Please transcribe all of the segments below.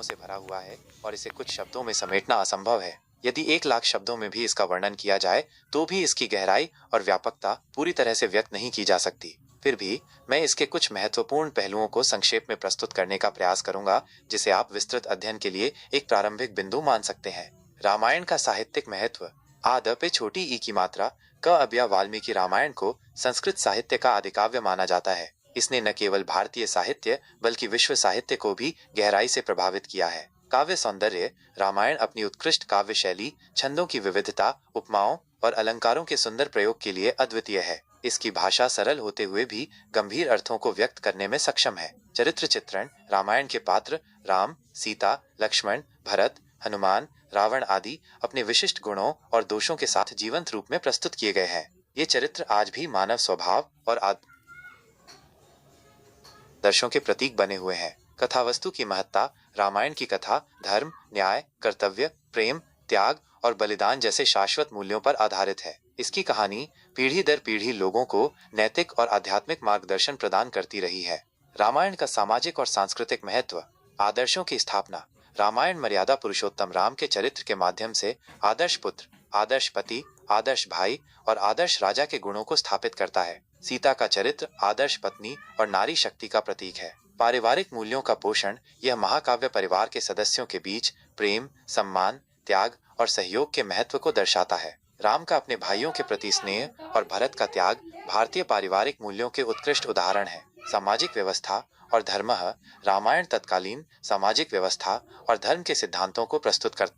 पहलुओं से भरा हुआ है और इसे कुछ शब्दों में समेटना असंभव है। यदि 1 लाख शब्दों में भी इसका वर्णन किया जाए तो भी इसकी गहराई और व्यापकता पूरी तरह से व्यक्त नहीं की जा सकती। फिर भी मैं इसके कुछ महत्वपूर्ण पहलुओं को संक्षेप में प्रस्तुत करने का प्रयास करूंगा, जिसे आप विस्तृत अध्ययन के लिए एक प्रारंभिक बिंदु मान सकते हैं। रामायण का साहित्यिक महत्व। आद पे छोटी ई की मात्रा क अभ्या वाल्मीकि रामायण को संस्कृत साहित्य का आदिकाव्य माना जाता है। इसने न केवल भारतीय साहित्य बल्कि विश्व साहित्य को भी गहराई से प्रभावित किया है। काव्य सौंदर्य। रामायण अपनी उत्कृष्ट काव्य शैली, छंदों की विविधता, उपमाओं और अलंकारों के सुंदर प्रयोग के लिए अद्वितीय है। इसकी भाषा सरल होते हुए भी गंभीर अर्थों को व्यक्त करने में सक्षम है। चरित्र चित्रण। रामायण के पात्र राम, सीता, लक्ष्मण, भरत, हनुमान, रावण आदि अपने विशिष्ट गुणों और दोषों के साथ जीवंत रूप में प्रस्तुत किए गए हैं। ये चरित्र आज भी मानव स्वभाव और आदर्शों के प्रतीक बने हुए हैं। कथावस्तु की महत्ता। रामायण की कथा धर्म, न्याय, कर्तव्य, प्रेम, त्याग और बलिदान जैसे शाश्वत मूल्यों पर आधारित है। इसकी कहानी पीढ़ी दर पीढ़ी लोगों को नैतिक और आध्यात्मिक मार्गदर्शन प्रदान करती रही है। रामायण का सामाजिक और सांस्कृतिक महत्व। आदर्शों की स्थापना। रामायण मर्यादा पुरुषोत्तम राम के चरित्र के माध्यम से आदर्श पुत्र, आदर्श पति, आदर्श भाई और आदर्श राजा के गुणों को स्थापित करता है। सीता का चरित्र आदर्श पत्नी और नारी शक्ति का प्रतीक है। पारिवारिक मूल्यों का पोषण। यह महाकाव्य परिवार के सदस्यों के बीच प्रेम, सम्मान, त्याग और सहयोग के महत्व को दर्शाता है। राम का अपने भाइयों के प्रति स्नेह और भरत का त्याग भारतीय पारिवारिक मूल्यों के उत्कृष्ट उदाहरण है। सामाजिक व्यवस्था और धर्म। रामायण तत्कालीन सामाजिक व्यवस्था और धर्म के सिद्धांतों को प्रस्तुत करता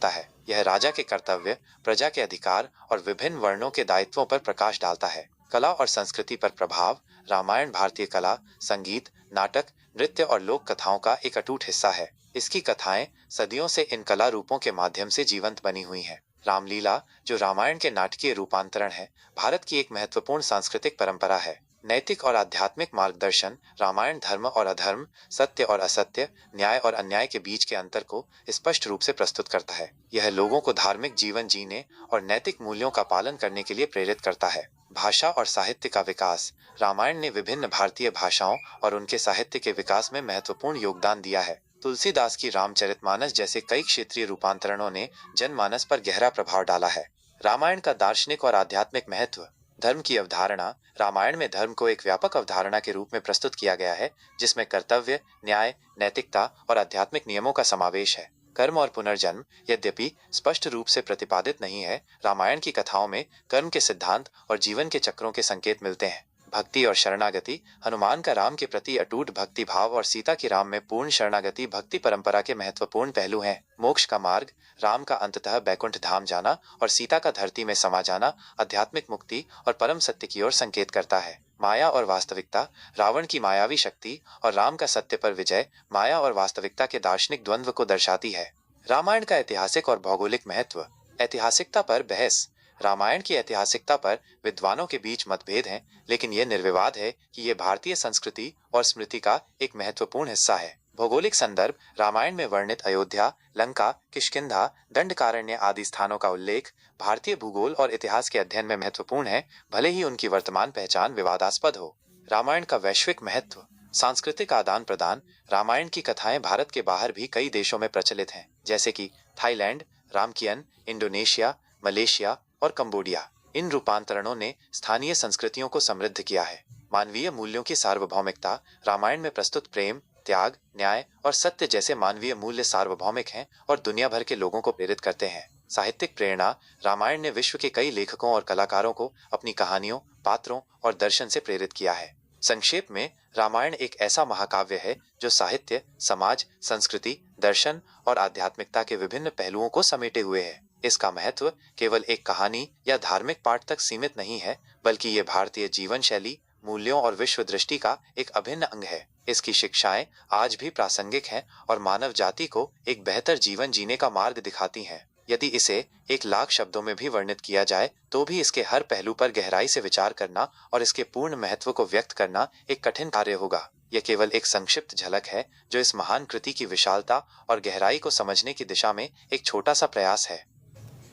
है। यह राजा के कर्तव्य, प्रजा के अधिकार और विभिन्न वर्णों के दायित्वों पर प्रकाश डालता है। कला और संस्कृति पर प्रभाव। रामायण भारतीय कला, संगीत, नाटक, नृत्य और लोक कथाओं का एक अटूट हिस्सा है। इसकी कथाएं सदियों से इन कला रूपों के माध्यम से जीवंत बनी हुई हैं। रामलीला, जो रामायण के नाटकीय रूपांतरण है, भारत की एक महत्वपूर्ण सांस्कृतिक परंपरा है। नैतिक और आध्यात्मिक मार्गदर्शन। रामायण धर्म और अधर्म, सत्य और असत्य, न्याय और अन्याय के बीच के अंतर को स्पष्ट रूप से प्रस्तुत करता है। यह लोगों को धार्मिक जीवन जीने और नैतिक मूल्यों का पालन करने के लिए प्रेरित करता है। भाषा और साहित्य का विकास। रामायण ने विभिन्न भारतीय भाषाओं और उनके साहित्य के विकास में महत्वपूर्ण योगदान दिया है। तुलसीदास की रामचरितमानस जैसे कई क्षेत्रीय रूपांतरणों ने जनमानस पर गहरा प्रभाव डाला है। रामायण का दार्शनिक और आध्यात्मिक महत्व। धर्म की अवधारणा। रामायण में धर्म को एक व्यापक अवधारणा के रूप में प्रस्तुत किया गया है, जिसमें कर्तव्य, न्याय, नैतिकता और आध्यात्मिक नियमों का समावेश है। कर्म और पुनर्जन्म, यद्यपि स्पष्ट रूप से प्रतिपादित नहीं है, रामायण की कथाओं में कर्म के सिद्धांत और जीवन के चक्रों के संकेत मिलते हैं। भक्ति और शरणागति। हनुमान का राम के प्रति अटूट भक्ति भाव और सीता की राम में पूर्ण शरणागति भक्ति परंपरा के महत्वपूर्ण पहलू हैं। मोक्ष का मार्ग। राम का अंततः बैकुंठ धाम जाना और सीता का धरती में समा जाना आध्यात्मिक मुक्ति और परम सत्य की ओर संकेत करता है। माया और वास्तविकता। रावण की मायावी शक्ति और राम का सत्य पर विजय माया और वास्तविकता के दार्शनिक द्वंद्व को दर्शाती है। रामायण का ऐतिहासिक और भौगोलिक महत्व। ऐतिहासिकता पर बहस। रामायण की ऐतिहासिकता पर विद्वानों के बीच मतभेद हैं, लेकिन यह निर्विवाद है कि यह भारतीय संस्कृति और स्मृति का एक महत्वपूर्ण हिस्सा है। भौगोलिक संदर्भ। रामायण में वर्णित अयोध्या, लंका, किष्किंधा, दंडकारण्य आदि स्थानों का उल्लेख भारतीय भूगोल और इतिहास के अध्ययन में महत्वपूर्ण है, भले ही उनकी वर्तमान पहचान विवादास्पद हो। रामायण का वैश्विक महत्व। सांस्कृतिक आदान प्रदान। रामायण की कथाएं भारत के बाहर भी कई देशों में प्रचलित हैं, जैसे कि थाईलैंड, रामकियन, इंडोनेशिया, मलेशिया और कंबोडिया। इन रूपांतरणों ने स्थानीय संस्कृतियों को समृद्ध किया है। मानवीय मूल्यों की सार्वभौमिकता। रामायण में प्रस्तुत प्रेम, त्याग, न्याय और सत्य जैसे मानवीय मूल्य सार्वभौमिक हैं और दुनिया भर के लोगों को प्रेरित करते हैं। साहित्यिक प्रेरणा। रामायण ने विश्व के कई लेखकों और कलाकारों को अपनी कहानियों, पात्रों और दर्शन से प्रेरित किया है। संक्षेप में, रामायण एक ऐसा महाकाव्य है जो साहित्य, समाज, संस्कृति, दर्शन और आध्यात्मिकता के विभिन्न पहलुओं को समेटे हुए है। इसका महत्व केवल एक कहानी या धार्मिक पाठ तक सीमित नहीं है, बल्कि ये भारतीय जीवन शैली, मूल्यों और विश्व दृष्टि का एक अभिन्न अंग है। इसकी शिक्षाएं आज भी प्रासंगिक हैं और मानव जाति को एक बेहतर जीवन जीने का मार्ग दिखाती हैं। यदि इसे 1 लाख शब्दों में भी वर्णित किया जाए तो भी इसके हर पहलू पर गहराई से विचार करना और इसके पूर्ण महत्व को व्यक्त करना एक कठिन कार्य होगा। यह केवल एक संक्षिप्त झलक है जो इस महान कृति की विशालता और गहराई को समझने की दिशा में एक छोटा सा प्रयास है।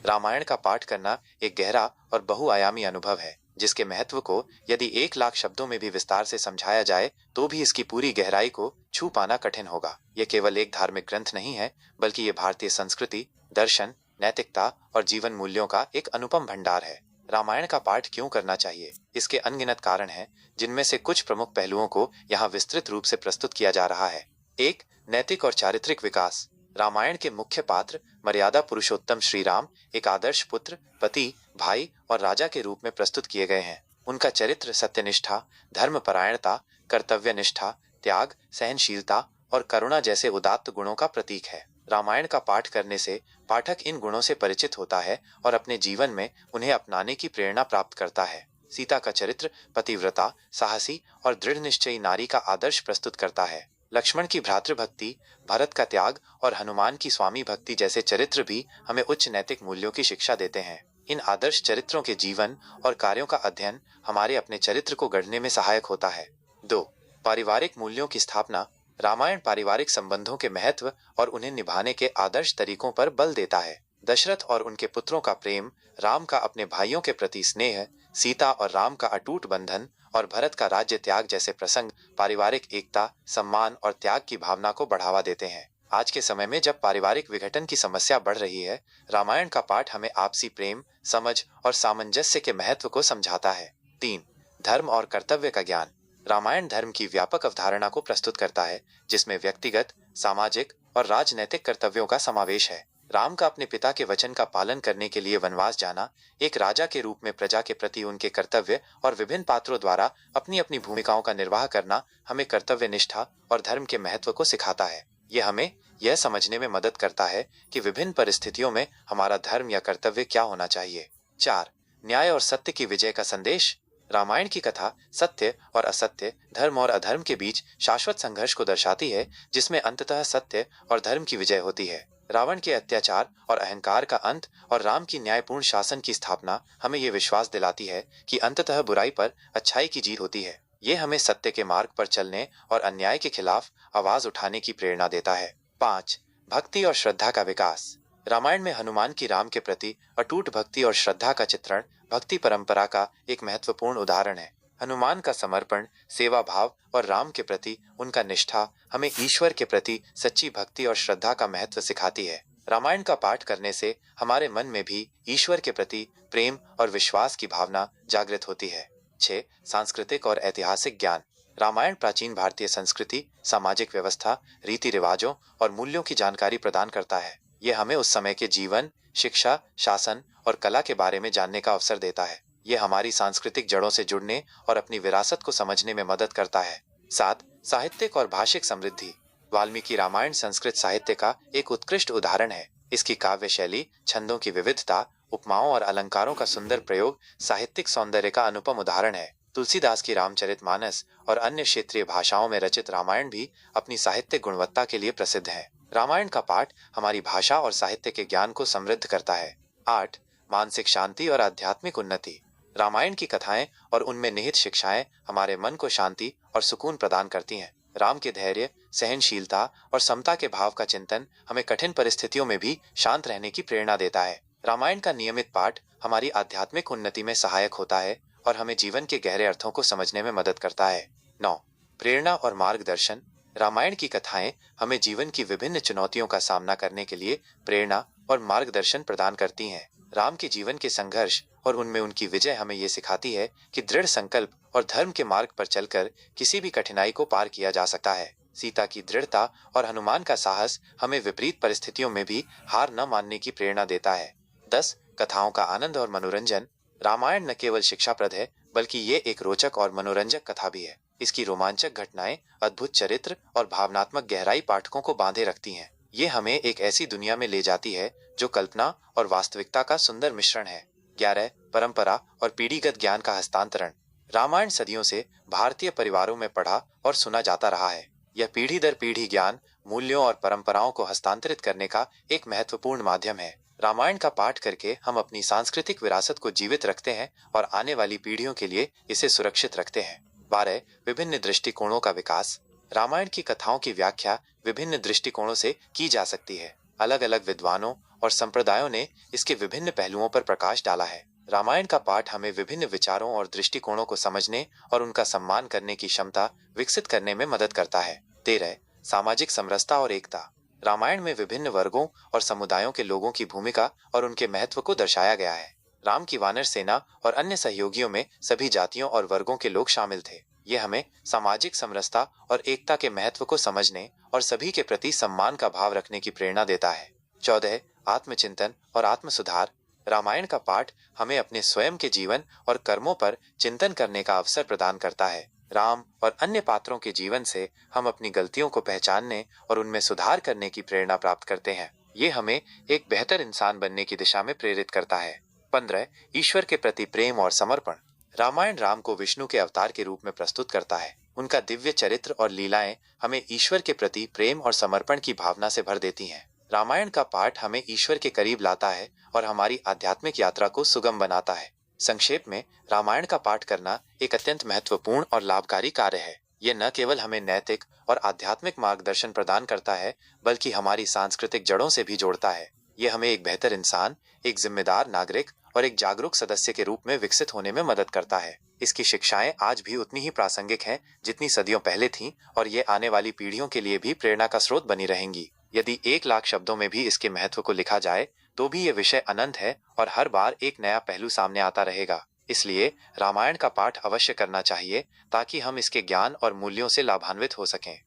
रामायण का पाठ करना एक गहरा और बहुआयामी अनुभव है। जिसके महत्व को यदि 1 लाख शब्दों में भी विस्तार से समझाया जाए तो भी इसकी पूरी गहराई को छू पाना कठिन होगा। यह केवल एक धार्मिक ग्रंथ नहीं है, बल्कि ये भारतीय संस्कृति, दर्शन, नैतिकता और जीवन मूल्यों का एक अनुपम भंडार है। रामायण का पाठ क्यों करना चाहिए? इसके अनगिनत कारण हैं, जिनमें से कुछ प्रमुख पहलुओं को यहाँ विस्तृत रूप से प्रस्तुत किया जा रहा है। 1. नैतिक और चारित्रिक विकास। रामायण के मुख्य पात्र मर्यादा पुरुषोत्तम श्री राम एक आदर्श पुत्र, पति, भाई और राजा के रूप में प्रस्तुत किए गए हैं। उनका चरित्र सत्यनिष्ठा, धर्मपरायणता, कर्तव्यनिष्ठा, त्याग, सहनशीलता और करुणा जैसे उदात्त गुणों का प्रतीक है। रामायण का पाठ करने से पाठक इन गुणों से परिचित होता है और अपने जीवन में उन्हें अपनाने की प्रेरणा प्राप्त करता है। सीता का चरित्र पतिव्रता, साहसी और दृढ़ निश्चयी नारी का आदर्श प्रस्तुत करता है। लक्ष्मण की भ्रातृभक्ति, भरत का त्याग और हनुमान की स्वामी भक्ति जैसे चरित्र भी हमें उच्च नैतिक मूल्यों की शिक्षा देते हैं। इन आदर्श चरित्रों के जीवन और कार्यों का अध्ययन हमारे अपने चरित्र को गढ़ने में सहायक होता है। 2. पारिवारिक मूल्यों की स्थापना। रामायण पारिवारिक संबंधों के महत्व और उन्हें निभाने के आदर्श तरीकों पर बल देता है। दशरथ और उनके पुत्रों का प्रेम, राम का अपने भाइयों के प्रति स्नेह, सीता और राम का अटूट बंधन और भरत का राज्य त्याग जैसे प्रसंग पारिवारिक एकता, सम्मान और त्याग की भावना को बढ़ावा देते हैं। आज के समय में जब पारिवारिक विघटन की समस्या बढ़ रही है, रामायण का पाठ हमें आपसी प्रेम, समझ और सामंजस्य के महत्व को समझाता है। 3. धर्म और कर्तव्य का ज्ञान। रामायण धर्म की व्यापक अवधारणा को प्रस्तुत करता है, जिसमें व्यक्तिगत, सामाजिक और राजनैतिक कर्तव्यों का समावेश है। राम का अपने पिता के वचन का पालन करने के लिए वनवास जाना, एक राजा के रूप में प्रजा के प्रति उनके कर्तव्य और विभिन्न पात्रों द्वारा अपनी अपनी भूमिकाओं का निर्वाह करना हमें कर्तव्य निष्ठा और धर्म के महत्व को सिखाता है। यह हमें यह समझने में मदद करता है कि विभिन्न परिस्थितियों में हमारा धर्म या कर्तव्य क्या होना चाहिए। 4. न्याय और सत्य की विजय का संदेश। रामायण की कथा सत्य और असत्य, धर्म और अधर्म के बीच शाश्वत संघर्ष को दर्शाती है, जिसमें अंततः सत्य और धर्म की विजय होती है। रावण के अत्याचार और अहंकार का अंत और राम की न्यायपूर्ण शासन की स्थापना हमें ये विश्वास दिलाती है कि अंततः बुराई पर अच्छाई की जीत होती है। ये हमें सत्य के मार्ग पर चलने और अन्याय के खिलाफ आवाज उठाने की प्रेरणा देता है। 5. भक्ति और श्रद्धा का विकास। रामायण में हनुमान की राम के प्रति अटूट भक्ति और श्रद्धा का चित्रण भक्ति परंपरा का एक महत्वपूर्ण उदाहरण है। हनुमान का समर्पण, सेवा भाव और राम के प्रति उनका निष्ठा हमें ईश्वर के प्रति सच्ची भक्ति और श्रद्धा का महत्व सिखाती है। रामायण का पाठ करने से हमारे मन में भी ईश्वर के प्रति प्रेम और विश्वास की भावना जागृत होती है। 6. सांस्कृतिक और ऐतिहासिक ज्ञान। रामायण प्राचीन भारतीय संस्कृति, सामाजिक व्यवस्था, रीति रिवाजों और मूल्यों की जानकारी प्रदान करता है। यह हमें उस समय के जीवन, शिक्षा, शासन और कला के बारे में जानने का अवसर देता है। यह हमारी सांस्कृतिक जड़ों से जुड़ने और अपनी विरासत को समझने में मदद करता है। 7. साहित्यिक और भाषिक समृद्धि। वाल्मीकि रामायण संस्कृत साहित्य का एक उत्कृष्ट उदाहरण है। इसकी काव्य शैली, छंदों की विविधता, उपमाओं और अलंकारों का सुंदर प्रयोग साहित्यिक सौंदर्य का अनुपम उदाहरण है। तुलसीदास की रामचरितमानस और अन्य क्षेत्रीय भाषाओं में रचित रामायण भी अपनी साहित्यिक गुणवत्ता के लिए प्रसिद्ध है। रामायण का पाठ हमारी भाषा और साहित्य के ज्ञान को समृद्ध करता है। 8. मानसिक शांति और आध्यात्मिक उन्नति। रामायण की कथाएं और उनमें निहित शिक्षाएं हमारे मन को शांति और सुकून प्रदान करती हैं। राम के धैर्य, सहनशीलता और समता के भाव का चिंतन हमें कठिन परिस्थितियों में भी शांत रहने की प्रेरणा देता है। रामायण का नियमित पाठ हमारी आध्यात्मिक उन्नति में सहायक होता है और हमें जीवन के गहरे अर्थों को समझने में मदद करता है। 9. प्रेरणा और मार्गदर्शन। रामायण की कथाएं हमें जीवन की विभिन्न चुनौतियों का सामना करने के लिए प्रेरणा और मार्गदर्शन प्रदान करती हैं। राम के जीवन के संघर्ष और उनमें उनकी विजय हमें ये सिखाती है कि दृढ़ संकल्प और धर्म के मार्ग पर चलकर किसी भी कठिनाई को पार किया जा सकता है। सीता की दृढ़ता और हनुमान का साहस हमें विपरीत परिस्थितियों में भी हार न मानने की प्रेरणा देता है। 10. कथाओं का आनंद और मनोरंजन। रामायण न केवल शिक्षाप्रद है, बल्कि ये एक रोचक और मनोरंजक कथा भी है। इसकी रोमांचक घटनाएं, अद्भुत चरित्र और भावनात्मक गहराई पाठकों को बांधे रखती हैं। ये हमें एक ऐसी दुनिया में ले जाती है जो कल्पना और वास्तविकता का सुंदर मिश्रण है। 11. परंपरा और पीढ़ीगत ज्ञान का हस्तांतरण। रामायण सदियों से भारतीय परिवारों में पढ़ा और सुना जाता रहा है। यह पीढ़ी दर पीढ़ी ज्ञान, मूल्यों और परंपराओं को हस्तांतरित करने का एक महत्वपूर्ण माध्यम है। रामायण का पाठ करके हम अपनी सांस्कृतिक विरासत को जीवित रखते हैं और आने वाली पीढ़ियों के लिए इसे सुरक्षित रखते हैं। 12. विभिन्न दृष्टिकोणों का विकास। रामायण की कथाओं की व्याख्या विभिन्न दृष्टिकोणों से की जा सकती है। अलग अलग विद्वानों और संप्रदायों ने इसके विभिन्न पहलुओं पर प्रकाश डाला है। रामायण का पाठ हमें विभिन्न विचारों और दृष्टिकोणों को समझने और उनका सम्मान करने की क्षमता विकसित करने में मदद करता है। 13 सामाजिक समरसता और एकता। रामायण में विभिन्न वर्गों और समुदायों के लोगों की भूमिका और उनके महत्व को दर्शाया गया है। राम की वानर सेना और अन्य सहयोगियों में सभी जातियों और वर्गों के लोग शामिल थे। यह हमें सामाजिक समरसता और एकता के महत्व को समझने और सभी के प्रति सम्मान का भाव रखने की प्रेरणा देता है। 14 आत्मचिंतन और आत्म सुधार। रामायण का पाठ हमें अपने स्वयं के जीवन और कर्मों पर चिंतन करने का अवसर प्रदान करता है। राम और अन्य पात्रों के जीवन से हम अपनी गलतियों को पहचानने और उनमें सुधार करने की प्रेरणा प्राप्त करते हैं। ये हमें एक बेहतर इंसान बनने की दिशा में प्रेरित करता है। 15 ईश्वर के प्रति प्रेम और समर्पण। रामायण राम को विष्णु के अवतार के रूप में प्रस्तुत करता है। उनका दिव्य चरित्र और लीलाएं हमें ईश्वर के प्रति प्रेम और समर्पण की भावना से भर देती हैं। रामायण का पाठ हमें ईश्वर के करीब लाता है और हमारी आध्यात्मिक यात्रा को सुगम बनाता है। संक्षेप में, रामायण का पाठ करना एक अत्यंत महत्वपूर्ण और लाभकारी कार्य है। यह न केवल हमें नैतिक और आध्यात्मिक मार्गदर्शन प्रदान करता है, बल्कि हमारी सांस्कृतिक जड़ों से भी जोड़ता है। यह हमें एक बेहतर इंसान, एक जिम्मेदार नागरिक और एक जागरूक सदस्य के रूप में विकसित होने में मदद करता है। इसकी शिक्षाएं आज भी उतनी ही प्रासंगिक हैं जितनी सदियों पहले थीं, और ये आने वाली पीढ़ियों के लिए भी प्रेरणा का स्रोत बनी रहेंगी। यदि 1,00,000 शब्दों में भी इसके महत्व को लिखा जाए तो भी यह विषय अनंत है और हर बार एक नया पहलू सामने आता रहेगा। इसलिए रामायण का पाठ अवश्य करना चाहिए ताकि हम इसके ज्ञान और मूल्यों से लाभान्वित हो सकें।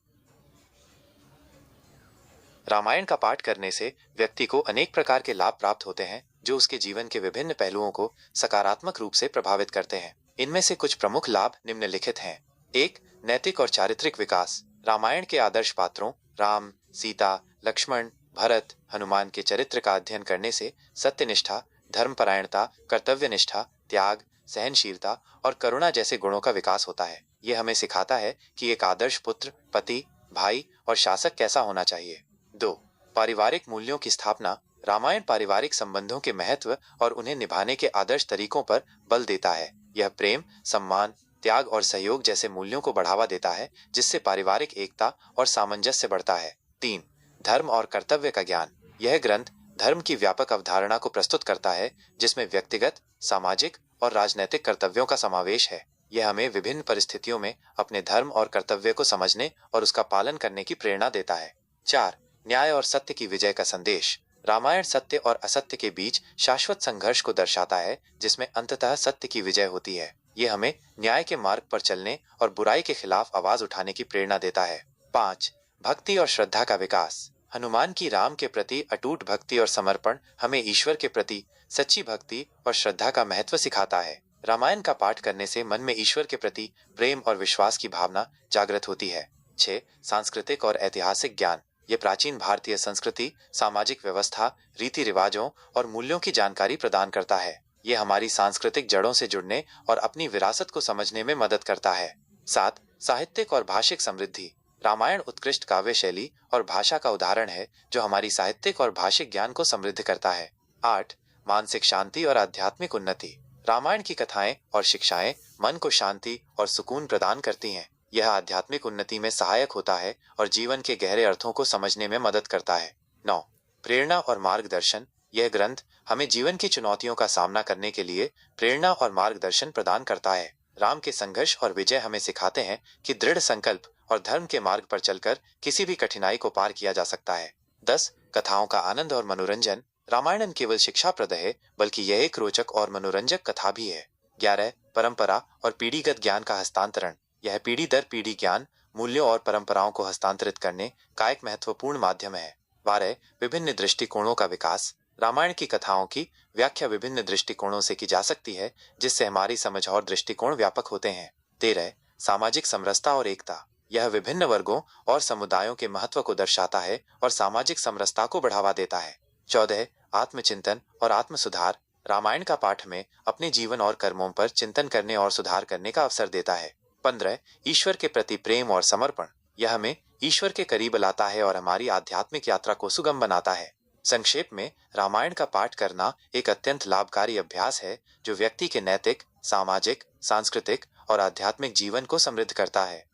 रामायण का पाठ करने से व्यक्ति को अनेक प्रकार के लाभ प्राप्त होते हैं जो उसके जीवन के विभिन्न पहलुओं को सकारात्मक रूप से प्रभावित करते हैं। इनमें से कुछ प्रमुख लाभ निम्नलिखित हैं। 1 नैतिक और चारित्रिक विकास। रामायण के आदर्श पात्रों राम, सीता, लक्ष्मण, भरत, हनुमान के चरित्र का अध्ययन करने से सत्यनिष्ठा, धर्मपरायणता, कर्तव्यनिष्ठा, त्याग, सहनशीलता और करुणा जैसे गुणों का विकास होता है। यह हमें सिखाता है कि एक आदर्श पुत्र, पति, भाई और शासक कैसा होना चाहिए। 2 पारिवारिक मूल्यों की स्थापना। रामायण पारिवारिक संबंधों के महत्व और उन्हें निभाने के आदर्श तरीकों पर बल देता है। यह प्रेम, सम्मान, त्याग और सहयोग जैसे मूल्यों को बढ़ावा देता है, जिससे पारिवारिक एकता और सामंजस्य बढ़ता है। 3 धर्म और कर्तव्य का ज्ञान। यह ग्रंथ धर्म की व्यापक अवधारणा को प्रस्तुत करता है, जिसमें व्यक्तिगत, सामाजिक और राजनैतिक कर्तव्यों का समावेश है। यह हमें विभिन्न परिस्थितियों में अपने धर्म और कर्तव्य को समझने और उसका पालन करने की प्रेरणा देता है। 4 न्याय और सत्य की विजय का संदेश। रामायण सत्य और असत्य के बीच शाश्वत संघर्ष को दर्शाता है, जिसमें अंततः सत्य की विजय होती है। यह हमें न्याय के मार्ग पर चलने और बुराई के खिलाफ आवाज उठाने की प्रेरणा देता है। 5 भक्ति और श्रद्धा का विकास। हनुमान की राम के प्रति अटूट भक्ति और समर्पण हमें ईश्वर के प्रति सच्ची भक्ति और श्रद्धा का महत्व सिखाता है। रामायण का पाठ करने से मन में ईश्वर के प्रति प्रेम और विश्वास की भावना जागृत होती है। 6 सांस्कृतिक और ऐतिहासिक ज्ञान। ये प्राचीन भारतीय संस्कृति, सामाजिक व्यवस्था, रीति रिवाजों और मूल्यों की जानकारी प्रदान करता है। ये हमारी सांस्कृतिक जड़ों से जुड़ने और अपनी विरासत को समझने में मदद करता है। 7 साहित्यिक और भाषिक समृद्धि। रामायण उत्कृष्ट काव्य शैली और भाषा का उदाहरण है जो हमारी साहित्यिक और भाषिक ज्ञान को समृद्ध करता है। 8 मानसिक शांति और आध्यात्मिक उन्नति। रामायण की कथाएं और शिक्षाएं मन को शांति और सुकून प्रदान करती हैं। यह आध्यात्मिक उन्नति में सहायक होता है और जीवन के गहरे अर्थों को समझने में मदद करता है। 9 प्रेरणा और मार्गदर्शन। यह ग्रंथ हमें जीवन की चुनौतियों का सामना करने के लिए प्रेरणा और मार्गदर्शन प्रदान करता है। राम के संघर्ष और विजय हमें सिखाते हैं कि दृढ़ संकल्प और धर्म के मार्ग पर चलकर किसी भी कठिनाई को पार किया जा सकता है। 10 कथाओं का आनंद और मनोरंजन। रामायण न केवल शिक्षाप्रद है, बल्कि यह एक रोचक और मनोरंजक कथा भी है। 11 परंपरा और पीढ़ीगत ज्ञान का हस्तांतरण। यह पीढ़ी दर पीढ़ी ज्ञान, मूल्यों और परंपराओं को हस्तांतरित करने का एक महत्वपूर्ण माध्यम है। 12 विभिन्न दृष्टिकोणों का विकास। रामायण की कथाओं की व्याख्या विभिन्न दृष्टिकोणों से की जा सकती है, जिससे हमारी समझ और दृष्टिकोण व्यापक होते हैं। 13 सामाजिक समरसता और एकता। यह विभिन्न वर्गों और समुदायों के महत्व को दर्शाता है और सामाजिक समरसता को बढ़ावा देता है। 14 आत्मचिंतन और आत्म सुधार। रामायण का पाठ में अपने जीवन और कर्मों पर चिंतन करने और सुधार करने का अवसर देता है। 15 ईश्वर के प्रति प्रेम और समर्पण। यह हमें ईश्वर के करीब लाता है और हमारी आध्यात्मिक यात्रा को सुगम बनाता है। संक्षेप में, रामायण का पाठ करना एक अत्यंत लाभकारी अभ्यास है जो व्यक्ति के नैतिक, सामाजिक, सांस्कृतिक और आध्यात्मिक जीवन को समृद्ध करता है।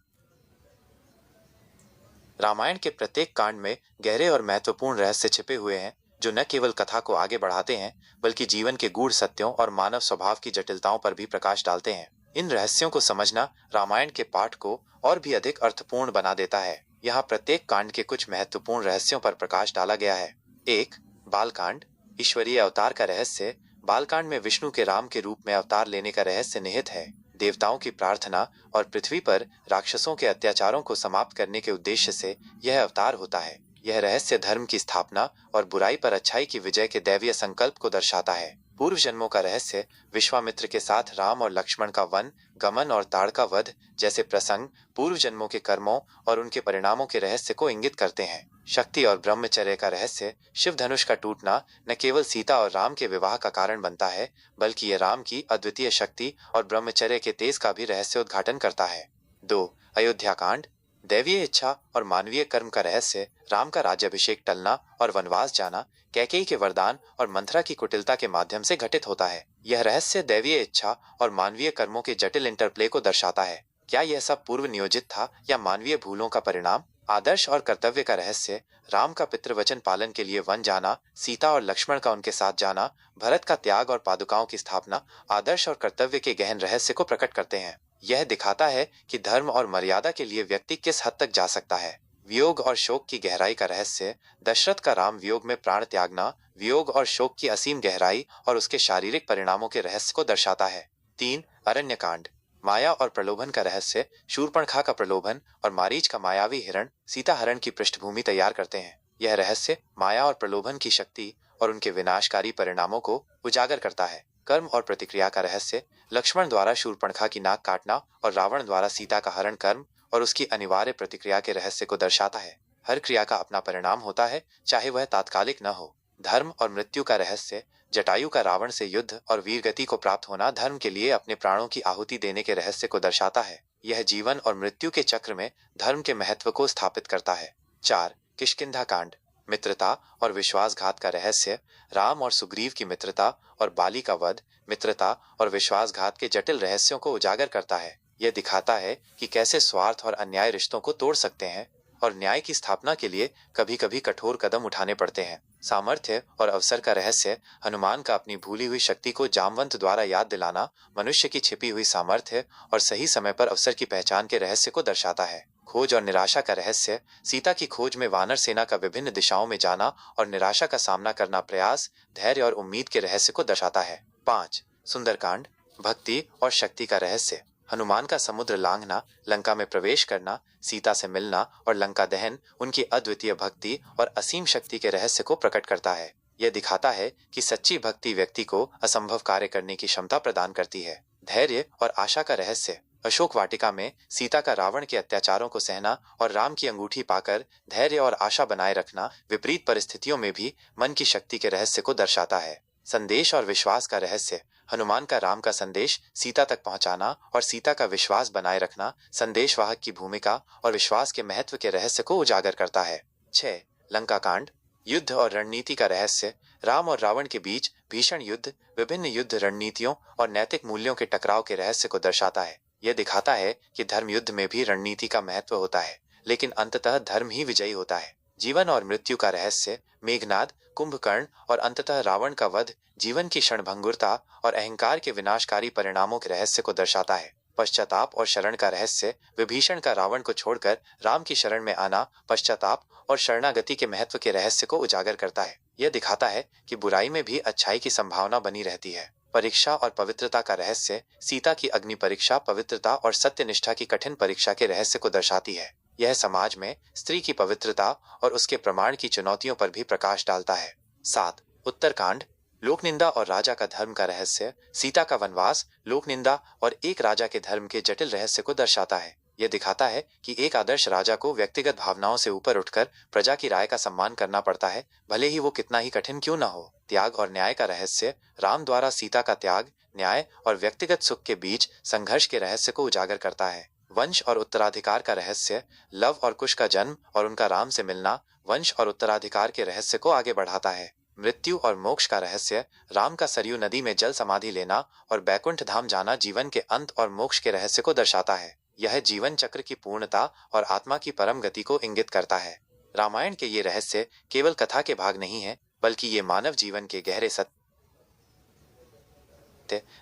रामायण के प्रत्येक कांड में गहरे और महत्वपूर्ण रहस्य छिपे हुए हैं जो न केवल कथा को आगे बढ़ाते हैं बल्कि जीवन के गूढ़ सत्यों और मानव स्वभाव की जटिलताओं पर भी प्रकाश डालते हैं। इन रहस्यों को समझना रामायण के पाठ को और भी अधिक अर्थपूर्ण बना देता है। यहाँ प्रत्येक कांड के कुछ महत्वपूर्ण रहस्यों पर प्रकाश डाला गया है। 1. बालकांड, ईश्वरीय अवतार का रहस्य। बालकांड में विष्णु के राम के रूप में अवतार लेने का रहस्य निहित है। देवताओं की प्रार्थना और पृथ्वी पर राक्षसों के अत्याचारों को समाप्त करने के उद्देश्य से यह अवतार होता है। यह रहस्य धर्म की स्थापना और बुराई पर अच्छाई की विजय के दैवीय संकल्प को दर्शाता है। पूर्व जन्मों का रहस्य, विश्वामित्र के साथ राम और लक्ष्मण का वन गमन और ताड़का वध जैसे प्रसंग पूर्व जन्मों के कर्मों और उनके परिणामों के रहस्य को इंगित करते हैं। शक्ति और ब्रह्मचर्य का रहस्य, शिव धनुष का टूटना न केवल सीता और राम के विवाह का कारण बनता है बल्कि यह राम की अद्वितीय शक्ति और ब्रह्मचर्य के तेज का भी रहस्य उद्घाटन करता है। 2. अयोध्या कांड, दैवीय इच्छा और मानवीय कर्म का रहस्य। राम का राज्याभिषेक टलना और वनवास जाना कैकेयी के वरदान और मंथरा की कुटिलता के माध्यम से घटित होता है। यह रहस्य दैवीय इच्छा और मानवीय कर्मों के जटिल इंटरप्ले को दर्शाता है। क्या यह सब पूर्व नियोजित था या मानवीय भूलों का परिणाम? आदर्श और कर्तव्य का रहस्य, राम का पितृवचन पालन के लिए वन जाना, सीता और लक्ष्मण का उनके साथ जाना, भरत का त्याग और पादुकाओं की स्थापना आदर्श और कर्तव्य के गहन रहस्य को प्रकट करते हैं। यह दिखाता है कि धर्म और मर्यादा के लिए व्यक्ति किस हद तक जा सकता है। वियोग और शोक की गहराई का रहस्य, दशरथ का राम वियोग में प्राण त्यागना वियोग और शोक की असीम गहराई और उसके शारीरिक परिणामों के रहस्य को दर्शाता है। 3. अरण्यकांड, माया और प्रलोभन का रहस्य। शूर्पणखा का प्रलोभन और मारीच का मायावी हिरण सीता हरण की पृष्ठभूमि तैयार करते हैं। यह रहस्य माया और प्रलोभन की शक्ति और उनके विनाशकारी परिणामों को उजागर करता है। कर्म और प्रतिक्रिया का रहस्य, लक्ष्मण द्वारा शूर्पणखा की नाक काटना और रावण द्वारा सीता का हरण कर्म और उसकी अनिवार्य प्रतिक्रिया के रहस्य को दर्शाता है। हर क्रिया का अपना परिणाम होता है, चाहे वह तात्कालिक न हो। धर्म और मृत्यु का रहस्य, जटायु का रावण से युद्ध और वीरगति को प्राप्त होना धर्म के लिए अपने प्राणों की आहुति देने के रहस्य को दर्शाता है। यह जीवन और मृत्यु के चक्र में धर्म के महत्व को स्थापित करता है। 4. किष्किंधा कांड, मित्रता और विश्वासघात का रहस्य। राम और सुग्रीव की मित्रता और बाली का वध मित्रता और विश्वासघात के जटिल रहस्यों को उजागर करता है। यह दिखाता है कि कैसे स्वार्थ और अन्याय रिश्तों को तोड़ सकते हैं और न्याय की स्थापना के लिए कभी कभी कठोर कदम उठाने पड़ते हैं। सामर्थ्य और अवसर का रहस्य, हनुमान का अपनी भूली हुई शक्ति को जामवंत द्वारा याद दिलाना मनुष्य की छिपी हुई सामर्थ्य और सही समय पर अवसर की पहचान के रहस्य को दर्शाता है। खोज और निराशा का रहस्य, सीता की खोज में वानर सेना का विभिन्न दिशाओं में जाना और निराशा का सामना करना प्रयास, धैर्य और उम्मीद के रहस्य को दर्शाता है। 5. सुंदरकांड, भक्ति और शक्ति का रहस्य। हनुमान का समुद्र लांघना, लंका में प्रवेश करना, सीता से मिलना और लंका दहन उनकी अद्वितीय भक्ति और असीम शक्ति के रहस्य को प्रकट करता है। यह दिखाता है कि सच्ची भक्ति व्यक्ति को असंभव कार्य करने की क्षमता प्रदान करती है। धैर्य और आशा का रहस्य, अशोक वाटिका में सीता का रावण के अत्याचारों को सहना और राम की अंगूठी पाकर धैर्य और आशा बनाए रखना विपरीत परिस्थितियों में भी मन की शक्ति के रहस्य को दर्शाता है। संदेश और विश्वास का रहस्य, हनुमान का राम का संदेश सीता तक पहुंचाना और सीता का विश्वास बनाए रखना संदेशवाहक की भूमिका और विश्वास के महत्व के रहस्य को उजागर करता है। 6. लंका कांड, युद्ध और रणनीति का रहस्य। राम और रावण के बीच भीषण युद्ध विभिन्न युद्ध रणनीतियों और नैतिक मूल्यों के टकराव के रहस्य को दर्शाता है। यह दिखाता है कि धर्म युद्ध में भी रणनीति का महत्व होता है, लेकिन अंततः धर्म ही विजयी होता है। जीवन और मृत्यु का रहस्य, मेघनाद, कुंभकर्ण और अंततः रावण का वध जीवन की क्षणभंगुरता और अहंकार के विनाशकारी परिणामों के रहस्य को दर्शाता है। पश्चाताप और शरण का रहस्य, विभीषण का रावण को छोड़कर राम की शरण में आना पश्चाताप और शरणागति के महत्व के रहस्य को उजागर करता है। यह दिखाता है कि बुराई में भी अच्छाई की संभावना बनी रहती है। परीक्षा और पवित्रता का रहस्य, सीता की अग्नि परीक्षा पवित्रता और सत्यनिष्ठा की कठिन परीक्षा के रहस्य को दर्शाती है। यह समाज में स्त्री की पवित्रता और उसके प्रमाण की चुनौतियों पर भी प्रकाश डालता है। 7. उत्तरकांड, लोकनिंदा और राजा का धर्म का रहस्य। सीता का वनवास, लोकनिंदा और एक राजा के धर्म के जटिल रहस्य को दर्शाता है। यह दिखाता है कि एक आदर्श राजा को व्यक्तिगत भावनाओं से ऊपर उठकर प्रजा की राय का सम्मान करना पड़ता है, भले ही वो कितना ही कठिन क्यों न हो। त्याग और न्याय का रहस्य, राम द्वारा सीता का त्याग, न्याय और व्यक्तिगत सुख के बीच संघर्ष के रहस्य को उजागर करता है। वंश और उत्तराधिकार का रहस्य, लव और कुश का जन्म और उनका राम से मिलना वंश और उत्तराधिकार के रहस्य को आगे बढ़ाता है। मृत्यु और मोक्ष का रहस्य, राम का सरयू नदी में जल समाधि लेना और बैकुंठ धाम जाना जीवन के अंत और मोक्ष के रहस्य को दर्शाता है। यह जीवन चक्र की पूर्णता और आत्मा की परम गति को इंगित करता है। रामायण के ये रहस्य केवल कथा के भाग नहीं है, बल्कि ये मानव जीवन के गहरे सत्य,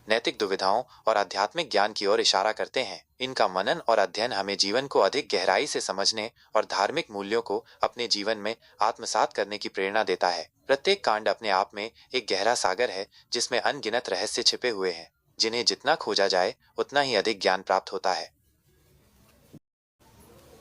नैतिक दुविधाओं और आध्यात्मिक ज्ञान की ओर इशारा करते हैं। इनका मनन और अध्ययन हमें जीवन को अधिक गहराई से समझने और धार्मिक मूल्यों को अपने जीवन में आत्मसात करने की प्रेरणा देता है। प्रत्येक कांड अपने आप में एक गहरा सागर है जिसमें अनगिनत रहस्य छिपे हुए हैं, जिन्हें जितना खोजा जाए उतना ही अधिक ज्ञान प्राप्त होता है।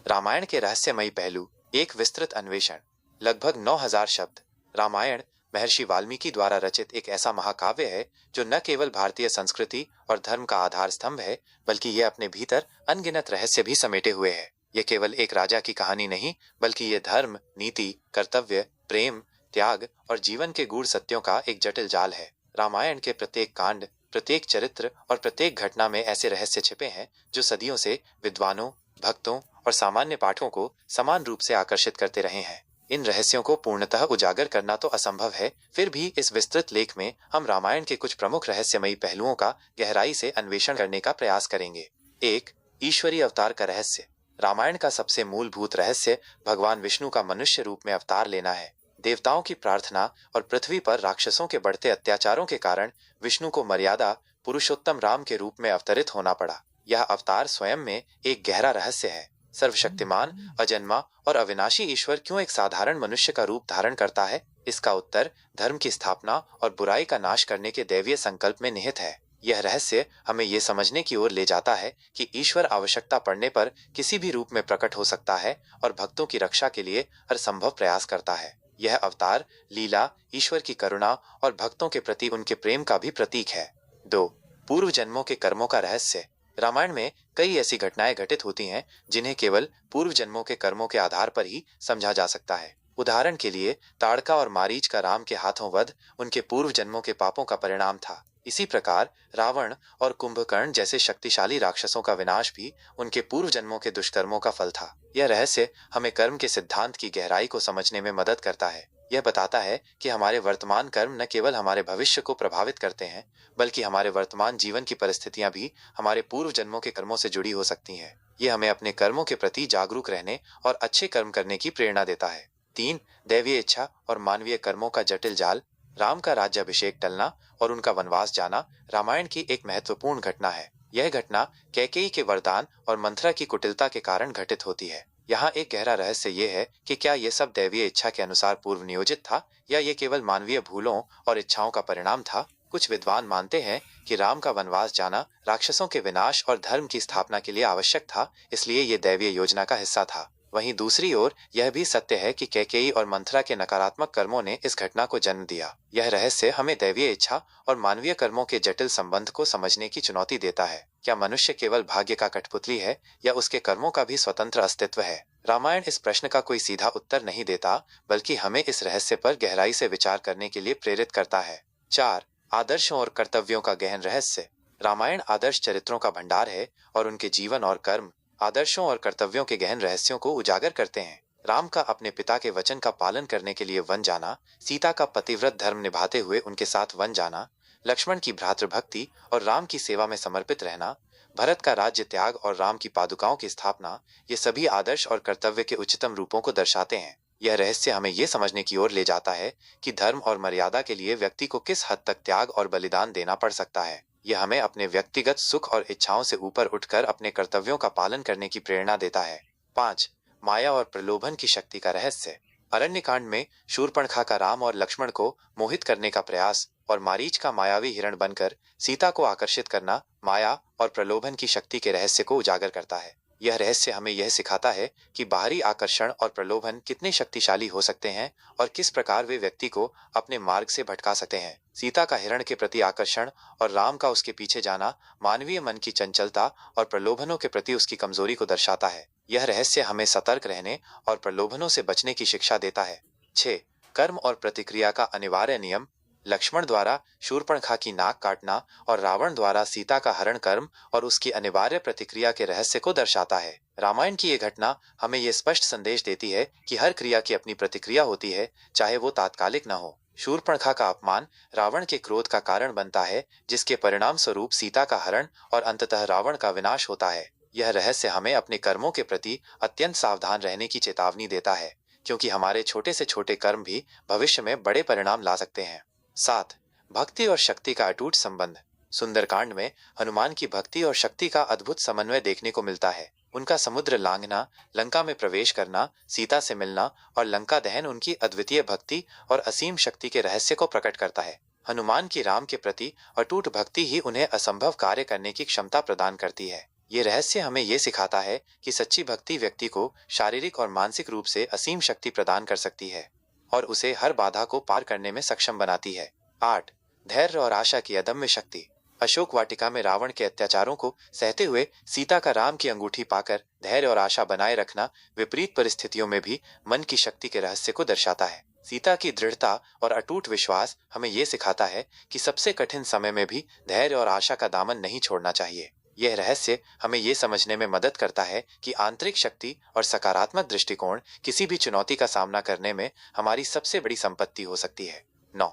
रामायण के रहस्यमयी पहलू, एक विस्तृत अन्वेषण। लगभग 9000 शब्द। रामायण महर्षि वाल्मीकि द्वारा रचित एक ऐसा महाकाव्य है जो न केवल भारतीय संस्कृति और धर्म का आधार स्तंभ है, बल्कि यह अपने भीतर अनगिनत रहस्य भी समेटे हुए है। यह केवल एक राजा की कहानी नहीं, बल्कि यह धर्म, नीति, कर्तव्य, प्रेम, त्याग और जीवन के गूढ़ सत्यों का एक जटिल जाल है। रामायण के प्रत्येक कांड, प्रत्येक चरित्र और प्रत्येक घटना में ऐसे रहस्य छिपे हैं जो सदियों से विद्वानों, भक्तों और सामान्य पाठकों को समान रूप से आकर्षित करते रहे हैं। इन रहस्यों को पूर्णतः उजागर करना तो असंभव है, फिर भी इस विस्तृत लेख में हम रामायण के कुछ प्रमुख रहस्यमयी पहलुओं का गहराई से अन्वेषण करने का प्रयास करेंगे। 1. ईश्वरीय अवतार का रहस्य। रामायण का सबसे मूलभूत रहस्य भगवान विष्णु का मनुष्य रूप में अवतार लेना है। देवताओं की प्रार्थना और पृथ्वी पर राक्षसों के बढ़ते अत्याचारों के कारण विष्णु को मर्यादा पुरुषोत्तम राम के रूप में अवतरित होना पड़ा। यह अवतार स्वयं में एक गहरा रहस्य है। सर्वशक्तिमान, अजन्मा और अविनाशी ईश्वर क्यों एक साधारण मनुष्य का रूप धारण करता है? इसका उत्तर धर्म की स्थापना और बुराई का नाश करने के दैवीय संकल्प में निहित है। यह रहस्य हमें यह समझने की ओर ले जाता है कि ईश्वर आवश्यकता पड़ने पर किसी भी रूप में प्रकट हो सकता है और भक्तों की रक्षा के लिए हर संभव प्रयास करता है। यह अवतार लीला, ईश्वर की करुणा और भक्तों के प्रति उनके प्रेम का भी प्रतीक है। 2. पूर्व जन्मों के कर्मों का रहस्य। रामायण में कई ऐसी घटनाएं घटित होती हैं जिन्हें केवल पूर्व जन्मों के कर्मों के आधार पर ही समझा जा सकता है। उदाहरण के लिए ताड़का और मारीच का राम के हाथों वध उनके पूर्व जन्मों के पापों का परिणाम था। इसी प्रकार रावण और कुंभकर्ण जैसे शक्तिशाली राक्षसों का विनाश भी उनके पूर्व जन्मों के दुष्कर्मों का फल था। यह रहस्य हमें कर्म के सिद्धांत की गहराई को समझने में मदद करता है। यह बताता है कि हमारे वर्तमान कर्म न केवल हमारे भविष्य को प्रभावित करते हैं, बल्कि हमारे वर्तमान जीवन की परिस्थितियां भी हमारे पूर्व जन्मों के कर्मों से जुड़ी हो सकती हैं। यह हमें अपने कर्मों के प्रति जागरूक रहने और अच्छे कर्म करने की प्रेरणा देता है। 3. दैवीय इच्छा और मानवीय कर्मों का जटिल जाल। राम का राज्याभिषेक टलना और उनका वनवास जाना रामायण की एक महत्वपूर्ण घटना है। यह घटना कैकेयी के वरदान और मंथरा की कुटिलता के कारण घटित होती है। यहाँ एक गहरा रहस्य ये है कि क्या यह सब दैवीय इच्छा के अनुसार पूर्व नियोजित था या ये केवल मानवीय भूलों और इच्छाओं का परिणाम था? कुछ विद्वान मानते हैं कि राम का वनवास जाना राक्षसों के विनाश और धर्म की स्थापना के लिए आवश्यक था, इसलिए ये दैवीय योजना का हिस्सा था। वहीं दूसरी ओर यह भी सत्य है कि कैकेयी और मंथरा के नकारात्मक कर्मों ने इस घटना को जन्म दिया। यह रहस्य हमें दैवीय इच्छा और मानवीय कर्मों के जटिल संबंध को समझने की चुनौती देता है। क्या मनुष्य केवल भाग्य का कठपुतली है या उसके कर्मों का भी स्वतंत्र अस्तित्व है? रामायण इस प्रश्न का कोई सीधा उत्तर नहीं देता, बल्कि हमें इस रहस्य पर गहराई से विचार करने के लिए प्रेरित करता है। 4. आदर्शों और कर्तव्यों का गहन रहस्य। रामायण आदर्श चरित्रों का भंडार है और उनके जीवन और कर्म आदर्शों और कर्तव्यों के गहन रहस्यों को उजागर करते हैं। राम का अपने पिता के वचन का पालन करने के लिए वन जाना, सीता का पतिव्रत धर्म निभाते हुए उनके साथ वन जाना, लक्ष्मण की भ्रातृभक्ति और राम की सेवा में समर्पित रहना, भरत का राज्य त्याग और राम की पादुकाओं की स्थापना, ये सभी आदर्श और कर्तव्य के उच्चतम रूपों को दर्शाते हैं। यह रहस्य हमें यह समझने की ओर ले जाता है कि धर्म और मर्यादा के लिए व्यक्ति को किस हद तक त्याग और बलिदान देना पड़ सकता है। यह हमें अपने व्यक्तिगत सुख और इच्छाओं से ऊपर उठकर अपने कर्तव्यों का पालन करने की प्रेरणा देता है। 5. माया और प्रलोभन की शक्ति का रहस्य। अरण्यकांड में शूर्पणखा का राम और लक्ष्मण को मोहित करने का प्रयास और मारीच का मायावी हिरण बनकर सीता को आकर्षित करना माया और प्रलोभन की शक्ति के रहस्य को उजागर करता है। यह रहस्य हमें यह सिखाता है कि बाहरी आकर्षण और प्रलोभन कितने शक्तिशाली हो सकते हैं और किस प्रकार वे व्यक्ति को अपने मार्ग से भटका सकते हैं। सीता का हिरण के प्रति आकर्षण और राम का उसके पीछे जाना मानवीय मन की चंचलता और प्रलोभनों के प्रति उसकी कमजोरी को दर्शाता है। यह रहस्य हमें सतर्क रहने और प्रलोभनों से बचने की शिक्षा देता है। 6. कर्म और प्रतिक्रिया का अनिवार्य नियम। लक्ष्मण द्वारा शूर्पणखा की नाक काटना और रावण द्वारा सीता का हरण कर्म और उसकी अनिवार्य प्रतिक्रिया के रहस्य को दर्शाता है। रामायण की यह घटना हमें यह स्पष्ट संदेश देती है कि हर क्रिया की अपनी प्रतिक्रिया होती है, चाहे वो तात्कालिक न हो। शूर्पणखा का अपमान रावण के क्रोध का कारण बनता है, जिसके परिणाम स्वरूप सीता का हरण और अंततः रावण का विनाश होता है। यह रहस्य हमें अपने कर्मों के प्रति अत्यंत सावधान रहने की चेतावनी देता है। क्योंकि हमारे छोटे से छोटे कर्म भी भविष्य में बड़े परिणाम ला सकते हैं। 7. भक्ति और शक्ति का अटूट संबंध। सुंदरकांड में हनुमान की भक्ति और शक्ति का अद्भुत समन्वय देखने को मिलता है। उनका समुद्र लांघना, लंका में प्रवेश करना, सीता से मिलना और लंका दहन उनकी अद्वितीय भक्ति और असीम शक्ति के रहस्य को प्रकट करता है। हनुमान की राम के प्रति अटूट भक्ति ही उन्हें असंभव कार्य करने की क्षमता प्रदान करती है। ये रहस्य हमें ये सिखाता है कि सच्ची भक्ति व्यक्ति को शारीरिक और मानसिक रूप से असीम शक्ति प्रदान कर सकती है और उसे हर बाधा को पार करने में सक्षम बनाती है। 8. धैर्य और आशा की अदम्य शक्ति। अशोक वाटिका में रावण के अत्याचारों को सहते हुए सीता का राम की अंगूठी पाकर धैर्य और आशा बनाए रखना विपरीत परिस्थितियों में भी मन की शक्ति के रहस्य को दर्शाता है। सीता की दृढ़ता और अटूट विश्वास हमें यह सिखाता है कि सबसे कठिन समय में भी धैर्य और आशा का दामन नहीं छोड़ना चाहिए। यह रहस्य हमें यह समझने में मदद करता है कि आंतरिक शक्ति और सकारात्मक दृष्टिकोण किसी भी चुनौती का सामना करने में हमारी सबसे बड़ी संपत्ति हो सकती है। 9.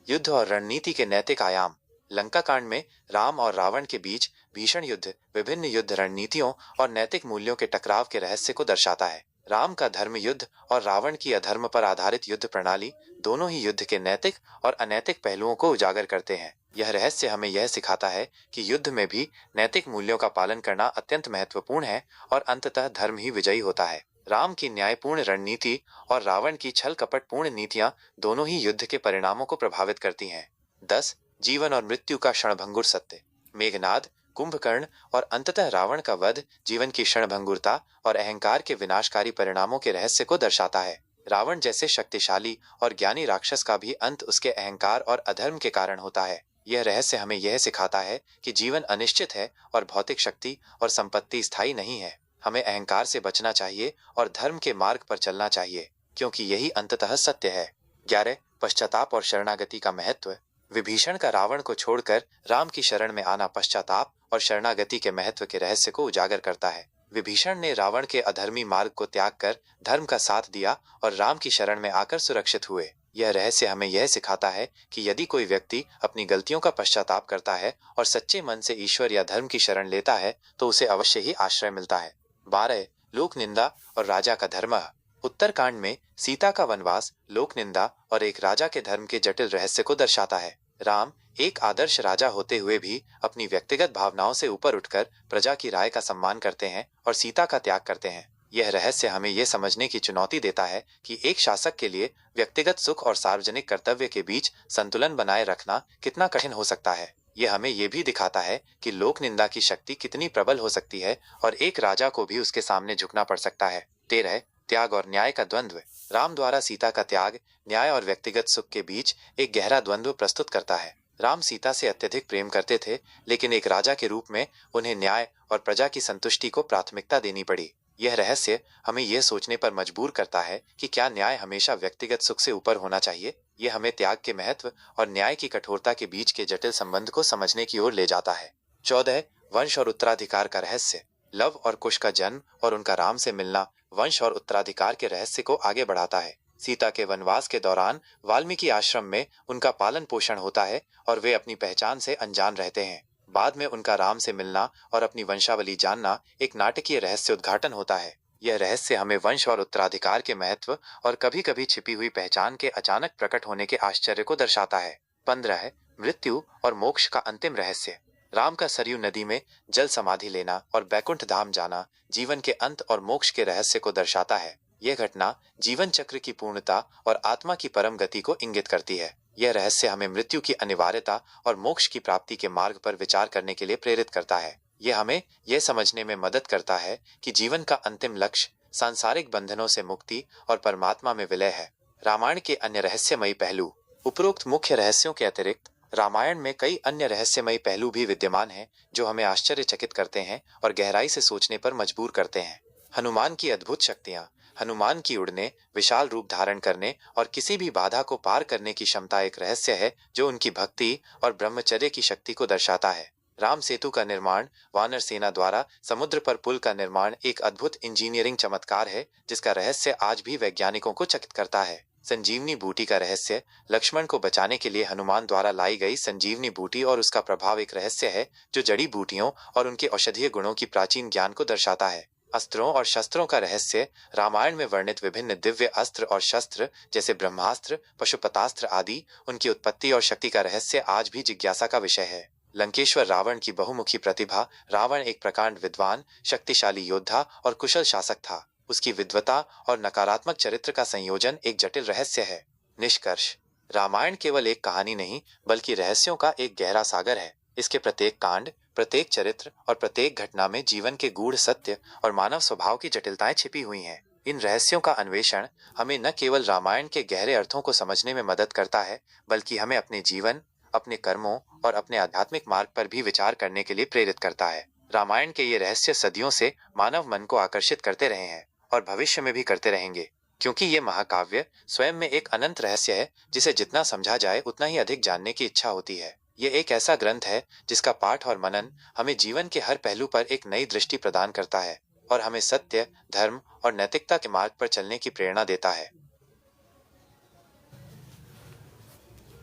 युद्ध और रणनीति के नैतिक आयाम। लंका कांड में राम और रावण के बीच भीषण युद्ध विभिन्न युद्ध रणनीतियों और नैतिक मूल्यों के टकराव के रहस्य को दर्शाता है। राम का धर्म युद्ध और रावण की अधर्म पर आधारित युद्ध प्रणाली दोनों ही युद्ध के नैतिक और अनैतिक पहलुओं को उजागर करते हैं। यह रहस्य हमें यह सिखाता है कि युद्ध में भी नैतिक मूल्यों का पालन करना अत्यंत महत्वपूर्ण है और अंततः धर्म ही विजयी होता है। राम की न्यायपूर्ण रणनीति और रावण की छल कपटपूर्ण नीतियां दोनों ही युद्ध के परिणामों को प्रभावित करती हैं। 10. जीवन और मृत्यु का क्षणभंगुर सत्य। मेघनाद, कुंभकर्ण और अंततः रावण का वध जीवन की क्षणभंगुरता और अहंकार के विनाशकारी परिणामों के रहस्य को दर्शाता है। रावण जैसे शक्तिशाली और ज्ञानी राक्षस का भी अंत उसके अहंकार और अधर्म के कारण होता है। यह रहस्य हमें यह सिखाता है कि जीवन अनिश्चित है और भौतिक शक्ति और संपत्ति स्थायी नहीं है। हमें अहंकार से बचना चाहिए और धर्म के मार्ग पर चलना चाहिए, क्योंकि यही अंततः सत्य है। 11. पश्चाताप और शरणागति का महत्व। विभीषण का रावण को छोड़कर राम की शरण में आना पश्चाताप और शरणागति के महत्व के रहस्य को उजागर करता है। विभीषण ने रावण के अधर्मी मार्ग को त्याग कर धर्म का साथ दिया और राम की शरण में आकर सुरक्षित हुए। यह रहस्य हमें यह सिखाता है कि यदि कोई व्यक्ति अपनी गलतियों का पश्चाताप करता है और सच्चे मन से ईश्वर या धर्म की शरण लेता है तो उसे अवश्य ही आश्रय मिलता है। 12. लोक निंदा और राजा का धर्म। उत्तरकांड में सीता का वनवास लोक निंदा और एक राजा के धर्म के जटिल रहस्य को दर्शाता है। राम एक आदर्श राजा होते हुए भी अपनी व्यक्तिगत भावनाओं से ऊपर उठकर प्रजा की राय का सम्मान करते हैं और सीता का त्याग करते हैं। यह रहस्य हमें यह समझने की चुनौती देता है कि एक शासक के लिए व्यक्तिगत सुख और सार्वजनिक कर्तव्य के बीच संतुलन बनाए रखना कितना कठिन हो सकता है। यह हमें यह भी दिखाता है कि लोक निंदा की शक्ति कितनी प्रबल हो सकती है और एक राजा को भी उसके सामने झुकना पड़ सकता है। 13. त्याग और न्याय का द्वंद्व। राम द्वारा सीता का त्याग न्याय और व्यक्तिगत सुख के बीच एक गहरा द्वंद्व प्रस्तुत करता है। राम सीता से अत्यधिक प्रेम करते थे, लेकिन एक राजा के रूप में उन्हें न्याय और प्रजा की संतुष्टि को प्राथमिकता देनी पड़ी। यह रहस्य हमें यह सोचने पर मजबूर करता है कि क्या न्याय हमेशा व्यक्तिगत सुख से ऊपर होना चाहिए। यह हमें त्याग के महत्व और न्याय की कठोरता के बीच के जटिल संबंध को समझने की ओर ले जाता है। 14. वंश और उत्तराधिकार का रहस्य। लव और कुश का जन्म और उनका राम से मिलना वंश और उत्तराधिकार के रहस्य को आगे बढ़ाता है। सीता के वनवास के दौरान वाल्मीकि आश्रम में उनका पालन पोषण होता है और वे अपनी पहचान से अनजान रहते हैं। बाद में उनका राम से मिलना और अपनी वंशावली जानना एक नाटकीय रहस्य उद्घाटन होता है। यह रहस्य हमें वंश और उत्तराधिकार के महत्व और कभी कभी छिपी हुई पहचान के अचानक प्रकट होने के आश्चर्य को दर्शाता है। 15. मृत्यु और मोक्ष का अंतिम रहस्य। राम का सरयू नदी में जल समाधि लेना और बैकुंठ धाम जाना जीवन के अंत और मोक्ष के रहस्य को दर्शाता है। यह घटना जीवन चक्र की पूर्णता और आत्मा की परम गति को इंगित करती है। यह रहस्य हमें मृत्यु की अनिवार्यता और मोक्ष की प्राप्ति के मार्ग पर विचार करने के लिए प्रेरित करता है। यह हमें यह समझने में मदद करता है कि जीवन का अंतिम लक्ष्य सांसारिक बंधनों से मुक्ति और परमात्मा में विलय है। रामायण के अन्य रहस्यमयी पहलू। उपरोक्त मुख्य रहस्यों के अतिरिक्त रामायण में कई अन्य रहस्यमयी पहलू भी विद्यमान हैं जो हमें आश्चर्यचकित करते हैं और गहराई से सोचने पर मजबूर करते हैं। हनुमान की अद्भुत शक्तियां। हनुमान की उड़ने, विशाल रूप धारण करने और किसी भी बाधा को पार करने की क्षमता एक रहस्य है जो उनकी भक्ति और ब्रह्मचर्य की शक्ति को दर्शाता है। राम सेतु का निर्माण, वानर सेना द्वारा समुद्र पर पुल का निर्माण एक अद्भुत इंजीनियरिंग चमत्कार है जिसका रहस्य आज भी वैज्ञानिकों को चकित करता है। संजीवनी बूटी का रहस्य। लक्ष्मण को बचाने के लिए हनुमान द्वारा लाई गई संजीवनी बूटी और उसका प्रभाव एक रहस्य है जो जड़ी बूटियों और उनके औषधीय गुणों की प्राचीन ज्ञान को दर्शाता है। अस्त्रों और शस्त्रों का रहस्य। रामायण में वर्णित विभिन्न दिव्य अस्त्र और शस्त्र जैसे ब्रह्मास्त्र, पशुपतास्त्र आदि, उनकी उत्पत्ति और शक्ति का रहस्य आज भी जिज्ञासा का विषय है। लंकेश्वर रावण की बहुमुखी प्रतिभा। रावण एक प्रकांड विद्वान, शक्तिशाली योद्धा और कुशल शासक था। उसकी विद्वता और नकारात्मक चरित्र का संयोजन एक जटिल रहस्य है। निष्कर्ष: रामायण केवल एक कहानी नहीं, बल्कि रहस्यों का एक गहरा सागर है। इसके प्रत्येक कांड, प्रत्येक चरित्र और प्रत्येक घटना में जीवन के गूढ़ सत्य और मानव स्वभाव की जटिलताएं छिपी हुई हैं। इन रहस्यों का अन्वेषण हमें न केवल रामायण के गहरे अर्थों को समझने में मदद करता है, बल्कि हमें अपने जीवन, अपने कर्मों और अपने आध्यात्मिक मार्ग पर भी विचार करने के लिए प्रेरित करता है। रामायण के ये रहस्य सदियों से मानव मन को आकर्षित करते रहे हैं और भविष्य में भी करते रहेंगे, क्योंकि ये महाकाव्य स्वयं में एक अनंत रहस्य है जिसे जितना समझा जाए उतना ही अधिक जानने की इच्छा होती है। ये एक ऐसा ग्रंथ है जिसका पाठ और मनन हमें जीवन के हर पहलू पर एक नई दृष्टि प्रदान करता है और हमें सत्य, धर्म और नैतिकता के मार्ग पर चलने की प्रेरणा देता है।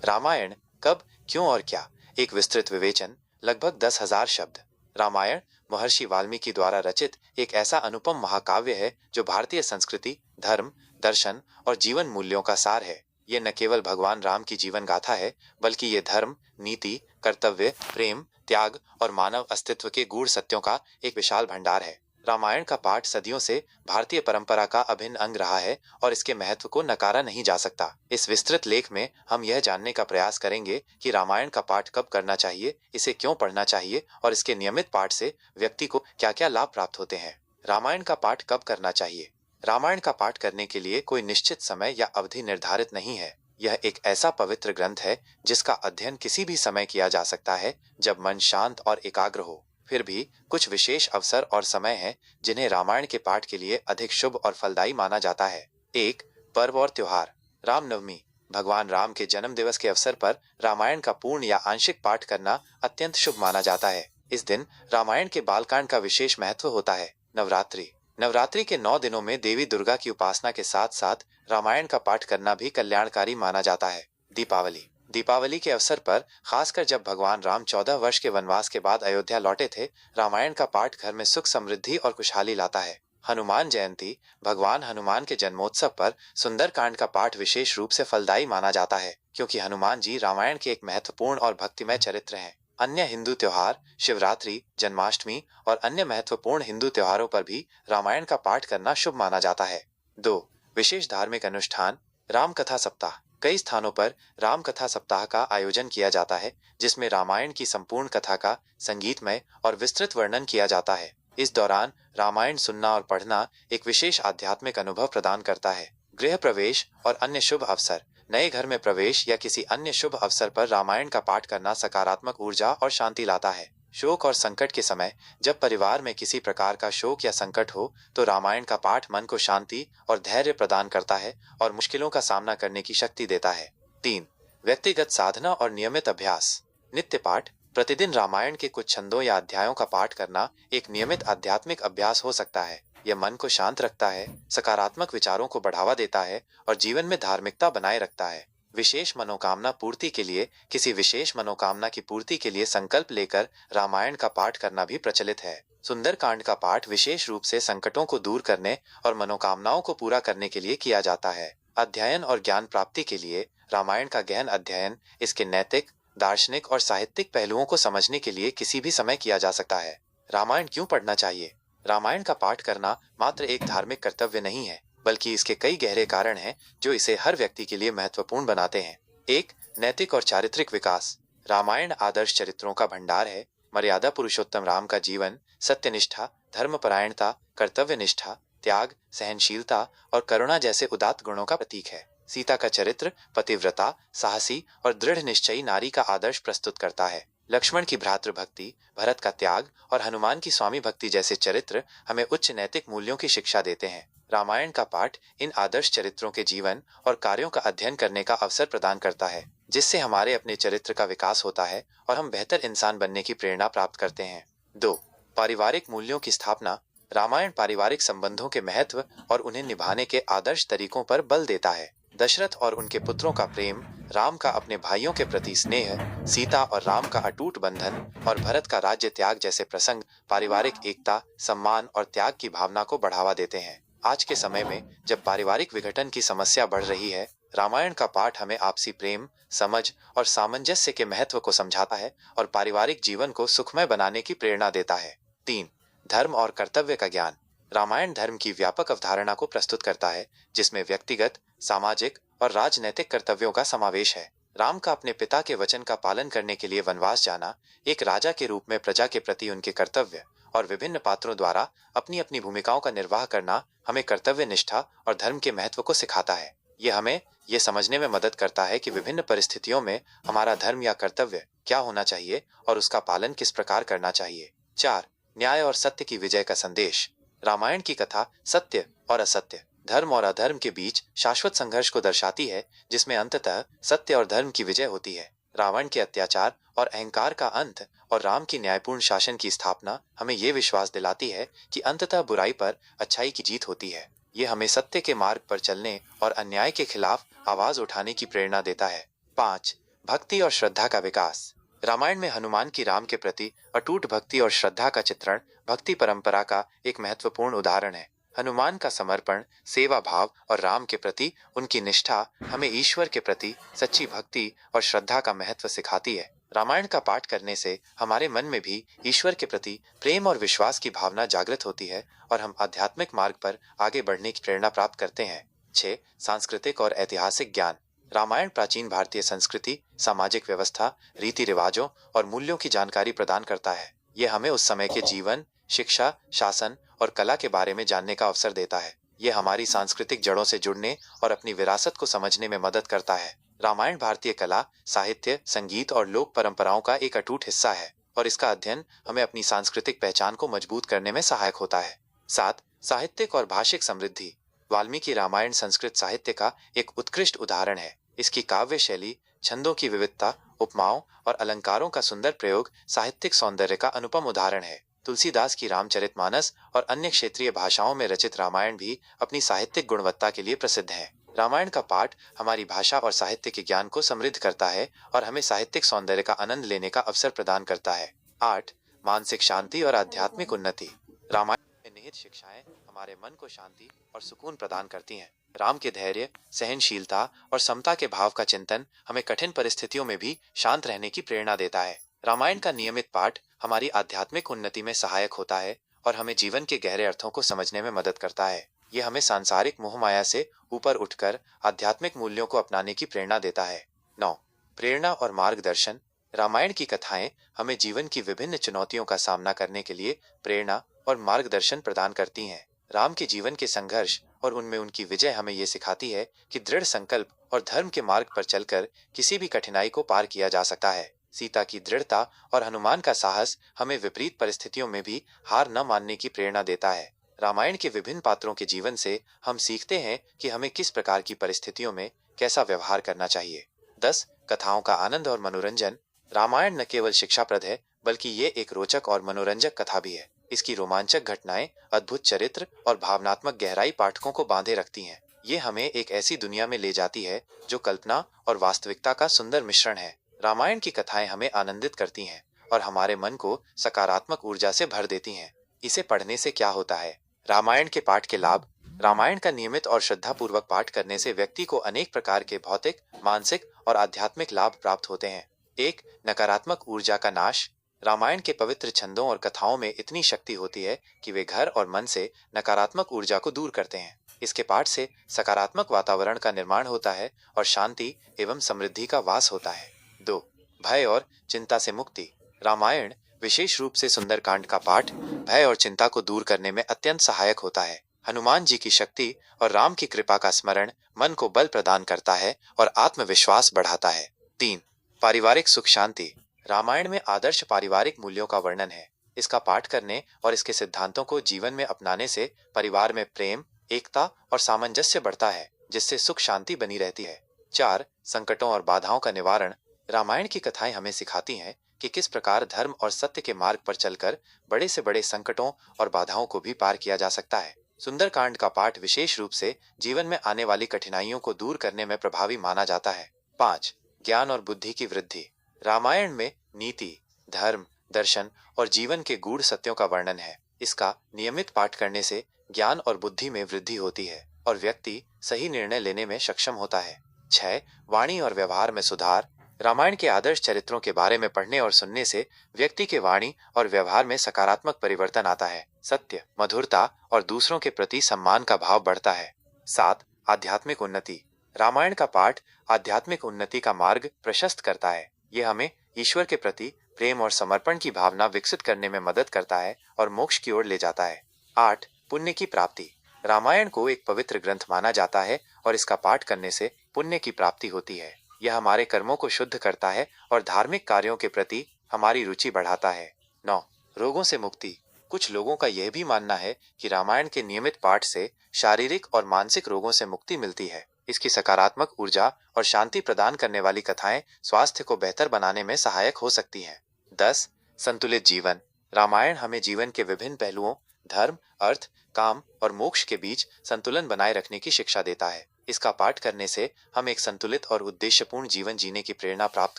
रामायण कब, क्यों और क्या? एक विस्तृत विवेचन, लगभग 10,000 शब्द। रामायण महर्षि वाल्मीकि द्वारा रचित एक ऐसा अनुपम महाकाव्य है जो भारतीय संस्कृति, धर्म, दर्शन और जीवन मूल्यों का सार है। ये न केवल भगवान राम की जीवन गाथा है, बल्कि ये धर्म, नीति, कर्तव्य, प्रेम, त्याग और मानव अस्तित्व के गूढ़ सत्यों का एक विशाल भंडार है। रामायण का पाठ सदियों से भारतीय परंपरा का अभिन्न अंग रहा है और इसके महत्व को नकारा नहीं जा सकता। इस विस्तृत लेख में हम यह जानने का प्रयास करेंगे कि रामायण का पाठ कब करना चाहिए, इसे क्यों पढ़ना चाहिए और इसके नियमित पाठ से व्यक्ति को क्या-क्या लाभ प्राप्त होते हैं। रामायण का पाठ कब करना चाहिए? रामायण का पाठ करने के लिए कोई निश्चित समय या अवधि निर्धारित नहीं है। यह एक ऐसा पवित्र ग्रंथ है जिसका अध्ययन किसी भी समय किया जा सकता है जब मन शांत और एकाग्र हो। फिर भी कुछ विशेष अवसर और समय हैं जिन्हें रामायण के पाठ के लिए अधिक शुभ और फलदायी माना जाता है। 1. पर्व और त्योहार। रामनवमी। भगवान राम के जन्म दिवस के अवसर पर रामायण का पूर्ण या आंशिक पाठ करना अत्यंत शुभ माना जाता है। इस दिन रामायण के बालकांड का विशेष महत्व होता है। नवरात्रि। नवरात्रि के 9 दिनों में देवी दुर्गा की उपासना के साथ साथ रामायण का पाठ करना भी कल्याणकारी माना जाता है। दीपावली। दीपावली के अवसर पर, खासकर जब भगवान राम 14 वर्ष के वनवास के बाद अयोध्या लौटे थे, रामायण का पाठ घर में सुख, समृद्धि और खुशहाली लाता है। हनुमान जयंती। भगवान हनुमान के जन्मोत्सव पर सुंदर कांड का पाठ विशेष रूप से फलदायी माना जाता है, क्योंकि हनुमान जी रामायण के एक महत्वपूर्ण और भक्तिमय चरित्र हैं। अन्य हिंदू त्योहार, शिवरात्रि, जन्माष्टमी और अन्य महत्वपूर्ण हिंदू त्योहारों पर भी रामायण का पाठ करना शुभ माना जाता है। 2. विशेष धार्मिक अनुष्ठान। राम कथा सप्ताह। कई स्थानों पर राम कथा सप्ताह का आयोजन किया जाता है, जिसमें रामायण की संपूर्ण कथा का संगीतमय और विस्तृत वर्णन किया जाता है। इस दौरान रामायण सुनना और पढ़ना एक विशेष आध्यात्मिक अनुभव प्रदान करता है। गृह प्रवेश और अन्य शुभ अवसर। नए घर में प्रवेश या किसी अन्य शुभ अवसर पर रामायण का पाठ करना सकारात्मक ऊर्जा और शांति लाता है। शोक और संकट के समय, जब परिवार में किसी प्रकार का शोक या संकट हो, तो रामायण का पाठ मन को शांति और धैर्य प्रदान करता है और मुश्किलों का सामना करने की शक्ति देता है। 3. व्यक्तिगत साधना और नियमित अभ्यास। नित्य पाठ। प्रतिदिन रामायण के कुछ छंदों या अध्यायों का पाठ करना एक नियमित आध्यात्मिक अभ्यास हो सकता है। यह मन को शांत रखता है, सकारात्मक विचारों को बढ़ावा देता है और जीवन में धार्मिकता बनाए रखता है। विशेष मनोकामना पूर्ति के लिए, किसी विशेष मनोकामना की पूर्ति के लिए संकल्प लेकर रामायण का पाठ करना भी प्रचलित है। सुंदर कांड का पाठ विशेष रूप से संकटों को दूर करने और मनोकामनाओं को पूरा करने के लिए किया जाता है। अध्ययन और ज्ञान प्राप्ति के लिए रामायण का गहन अध्ययन, इसके नैतिक, दार्शनिक और साहित्यिक पहलुओं को समझने के लिए किसी भी समय किया जा सकता है। रामायण क्यों पढ़ना चाहिए? रामायण का पाठ करना मात्र एक धार्मिक कर्तव्य नहीं है, बल्कि इसके कई गहरे कारण हैं जो इसे हर व्यक्ति के लिए महत्वपूर्ण बनाते हैं। 1. नैतिक और चारित्रिक विकास। रामायण आदर्श चरित्रों का भंडार है। मर्यादा पुरुषोत्तम राम का जीवन सत्यनिष्ठा, धर्मपरायणता, कर्तव्यनिष्ठा, त्याग, सहनशीलता और करुणा जैसे उदात्त गुणों का प्रतीक है। सीता का चरित्र पतिव्रता, साहसी और दृढ़ निश्चयी नारी का आदर्श प्रस्तुत करता है। लक्ष्मण की भ्रातृभक्ति, भरत का त्याग और हनुमान की स्वामी भक्ति जैसे चरित्र हमें उच्च नैतिक मूल्यों की शिक्षा देते हैं। रामायण का पाठ इन आदर्श चरित्रों के जीवन और कार्यों का अध्ययन करने का अवसर प्रदान करता है, जिससे हमारे अपने चरित्र का विकास होता है और हम बेहतर इंसान बनने की प्रेरणा प्राप्त करते हैं। 2. पारिवारिक मूल्यों की स्थापना। रामायण पारिवारिक संबंधों के महत्व और उन्हें निभाने के आदर्श तरीकों पर बल देता है। दशरथ और उनके पुत्रों का प्रेम, राम का अपने भाइयों के प्रति स्नेह, सीता और राम का अटूट बंधन और भरत का राज्य त्याग जैसे प्रसंग पारिवारिक एकता, सम्मान और त्याग की भावना को बढ़ावा देते हैं। आज के समय में जब पारिवारिक विघटन की समस्या बढ़ रही है, रामायण का पाठ हमें आपसी प्रेम, समझ और सामंजस्य के महत्व को समझाता है और पारिवारिक जीवन को सुखमय बनाने की प्रेरणा देता है। 3. धर्म और कर्तव्य का ज्ञान। रामायण धर्म की व्यापक अवधारणा को प्रस्तुत करता है, जिसमें व्यक्तिगत, सामाजिक और राजनैतिक कर्तव्यों का समावेश है। राम का अपने पिता के वचन का पालन करने के लिए वनवास जाना, एक राजा के रूप में प्रजा के प्रति उनके कर्तव्य और विभिन्न पात्रों द्वारा अपनी अपनी भूमिकाओं का निर्वाह करना हमें कर्तव्य निष्ठा और धर्म के महत्व को सिखाता है। यह हमें यह समझने में मदद करता है कि विभिन्न परिस्थितियों में हमारा धर्म या कर्तव्य क्या होना चाहिए और उसका पालन किस प्रकार करना चाहिए। 4. न्याय और सत्य की विजय का संदेश। रामायण की कथा सत्य और असत्य, धर्म और अधर्म के बीच शाश्वत संघर्ष को दर्शाती है, जिसमें अंततः सत्य और धर्म की विजय होती है। रावण के अत्याचार और अहंकार का अंत और राम की न्यायपूर्ण शासन की स्थापना हमें यह विश्वास दिलाती है कि अंततः बुराई पर अच्छाई की जीत होती है। ये हमें सत्य के मार्ग पर चलने और अन्याय के खिलाफ आवाज उठाने की प्रेरणा देता है। 5. भक्ति और श्रद्धा का विकास। रामायण में हनुमान की राम के प्रति अटूट भक्ति और श्रद्धा का चित्रण भक्ति परंपरा का एक महत्वपूर्ण उदाहरण है। हनुमान का समर्पण, सेवा भाव और राम के प्रति उनकी निष्ठा हमें ईश्वर के प्रति सच्ची भक्ति और श्रद्धा का महत्व सिखाती है। रामायण का पाठ करने से हमारे मन में भी ईश्वर के प्रति प्रेम और विश्वास की भावना जागृत होती है और हम आध्यात्मिक मार्ग पर आगे बढ़ने की प्रेरणा प्राप्त करते हैं। 6. सांस्कृतिक और ऐतिहासिक ज्ञान। रामायण प्राचीन भारतीय संस्कृति, सामाजिक व्यवस्था, रीति रिवाजों और मूल्यों की जानकारी प्रदान करता है। यह हमें उस समय के जीवन, शिक्षा, शासन और कला के बारे में जानने का अवसर देता है। यह हमारी सांस्कृतिक जड़ों से जुड़ने और अपनी विरासत को समझने में मदद करता है। रामायण भारतीय कला, साहित्य, संगीत और लोक परंपराओं का एक अटूट हिस्सा है और इसका अध्ययन हमें अपनी सांस्कृतिक पहचान को मजबूत करने में सहायक होता है। 7. साहित्यिक और भाषिक समृद्धि। वाल्मीकि रामायण संस्कृत साहित्य का एक उत्कृष्ट उदाहरण है। इसकी काव्य शैली, छंदों की विविधता, उपमाओं और अलंकारों का सुंदर प्रयोग साहित्यिक सौंदर्य का अनुपम उदाहरण है। तुलसीदास की रामचरितमानस और अन्य क्षेत्रीय भाषाओं में रचित रामायण भी अपनी साहित्यिक गुणवत्ता के लिए प्रसिद्ध है। रामायण का पाठ हमारी भाषा और साहित्य के ज्ञान को समृद्ध करता है और हमें साहित्यिक सौंदर्य का आनंद लेने का अवसर प्रदान करता है। 8. मानसिक शांति और आध्यात्मिक उन्नति। रामायण में निहित शिक्षाएं हमारे मन को शांति और सुकून प्रदान करती हैं। राम के धैर्य, सहनशीलता और समता के भाव का चिंतन हमें कठिन परिस्थितियों में भी शांत रहने की प्रेरणा देता है। रामायण का नियमित पाठ हमारी आध्यात्मिक उन्नति में सहायक होता है और हमें जीवन के गहरे अर्थों को समझने में मदद करता है। ये हमें सांसारिक मोहमाया से ऊपर उठकर आध्यात्मिक मूल्यों को अपनाने की प्रेरणा देता है। 9. प्रेरणा और मार्गदर्शन। रामायण की कथाएं हमें जीवन की विभिन्न चुनौतियों का सामना करने के लिए प्रेरणा और मार्गदर्शन प्रदान करती हैं। राम के जीवन के संघर्ष और उनमें उनकी विजय हमें ये सिखाती है कि दृढ़ संकल्प और धर्म के मार्ग पर चलकर किसी भी कठिनाई को पार किया जा सकता है। सीता की दृढ़ता और हनुमान का साहस हमें विपरीत परिस्थितियों में भी हार न मानने की प्रेरणा देता है। रामायण के विभिन्न पात्रों के जीवन से हम सीखते हैं कि हमें किस प्रकार की परिस्थितियों में कैसा व्यवहार करना चाहिए। 10. कथाओं का आनंद और मनोरंजन। रामायण न केवल शिक्षाप्रद है, बल्कि ये एक रोचक और मनोरंजक कथा भी है। इसकी रोमांचक घटनाएं, अद्भुत चरित्र और भावनात्मक गहराई पाठकों को बांधे रखती हैं। ये हमें एक ऐसी दुनिया में ले जाती है जो कल्पना और वास्तविकता का सुंदर मिश्रण है। रामायण की कथाएं हमें आनंदित करती हैं और हमारे मन को सकारात्मक ऊर्जा से भर देती हैं। इसे पढ़ने से क्या होता है? रामायण के पाठ के लाभ। रामायण का नियमित और श्रद्धापूर्वक पाठ करने से व्यक्ति को अनेक प्रकार के भौतिक, मानसिक और आध्यात्मिक लाभ प्राप्त होते हैं। 1. नकारात्मक ऊर्जा का नाश। रामायण के पवित्र छंदों और कथाओं में इतनी शक्ति होती है कि वे घर और मन से नकारात्मक ऊर्जा को दूर करते हैं। इसके पाठ से सकारात्मक वातावरण का निर्माण होता है और शांति एवं समृद्धि का वास होता है। 2. भय और चिंता से मुक्ति। रामायण, विशेष रूप से सुंदरकांड का पाठ, भय और चिंता को दूर करने में अत्यंत सहायक होता है। हनुमान जी की शक्ति और राम की कृपा का स्मरण मन को बल प्रदान करता है और आत्मविश्वास बढ़ाता है। 3. पारिवारिक सुख शांति। रामायण में आदर्श पारिवारिक मूल्यों का वर्णन है। इसका पाठ करने और इसके सिद्धांतों को जीवन में अपनाने से परिवार में प्रेम, एकता और सामंजस्य बढ़ता है, जिससे सुख शांति बनी रहती है। 4. संकटों और बाधाओं का निवारण। रामायण की कथाएं हमें सिखाती हैं कि किस प्रकार धर्म और सत्य के मार्ग पर चलकर बड़े से बड़े संकटों और बाधाओं को भी पार किया जा सकता है। सुंदरकांड का पाठ विशेष रूप से जीवन में आने वाली कठिनाइयों को दूर करने में प्रभावी माना जाता है। 5. ज्ञान और बुद्धि की वृद्धि। रामायण में नीति, धर्म, दर्शन और जीवन के गूढ़ सत्यों का वर्णन है। इसका नियमित पाठ करने से ज्ञान और बुद्धि में वृद्धि होती है और व्यक्ति सही निर्णय लेने में सक्षम होता है। 6. वाणी और व्यवहार में सुधार। रामायण के आदर्श चरित्रों के बारे में पढ़ने और सुनने से व्यक्ति के वाणी और व्यवहार में सकारात्मक परिवर्तन आता है। सत्य, मधुरता और दूसरों के प्रति सम्मान का भाव बढ़ता है। 7. आध्यात्मिक उन्नति। रामायण का पाठ आध्यात्मिक उन्नति का मार्ग प्रशस्त करता है। यह हमें ईश्वर के प्रति प्रेम और समर्पण की भावना विकसित करने में मदद करता है और मोक्ष की ओर ले जाता है। 8. पुण्य की प्राप्ति। रामायण को एक पवित्र ग्रंथ माना जाता है और इसका पाठ करने से पुण्य की प्राप्ति होती है। यह हमारे कर्मों को शुद्ध करता है और धार्मिक कार्यों के प्रति हमारी रुचि बढ़ाता है। 9. रोगों से मुक्ति। कुछ लोगों का यह भी मानना है कि रामायण के नियमित पाठ से शारीरिक और मानसिक रोगों से मुक्ति मिलती है। इसकी सकारात्मक ऊर्जा और शांति प्रदान करने वाली कथाएं स्वास्थ्य को बेहतर बनाने में सहायक हो सकती हैं। 10. संतुलित जीवन। रामायण हमें जीवन के विभिन्न पहलुओं, धर्म, अर्थ, काम और मोक्ष के बीच संतुलन बनाए रखने की शिक्षा देता है। इसका पाठ करने से हम एक संतुलित और उद्देश्यपूर्ण जीवन जीने की प्रेरणा प्राप्त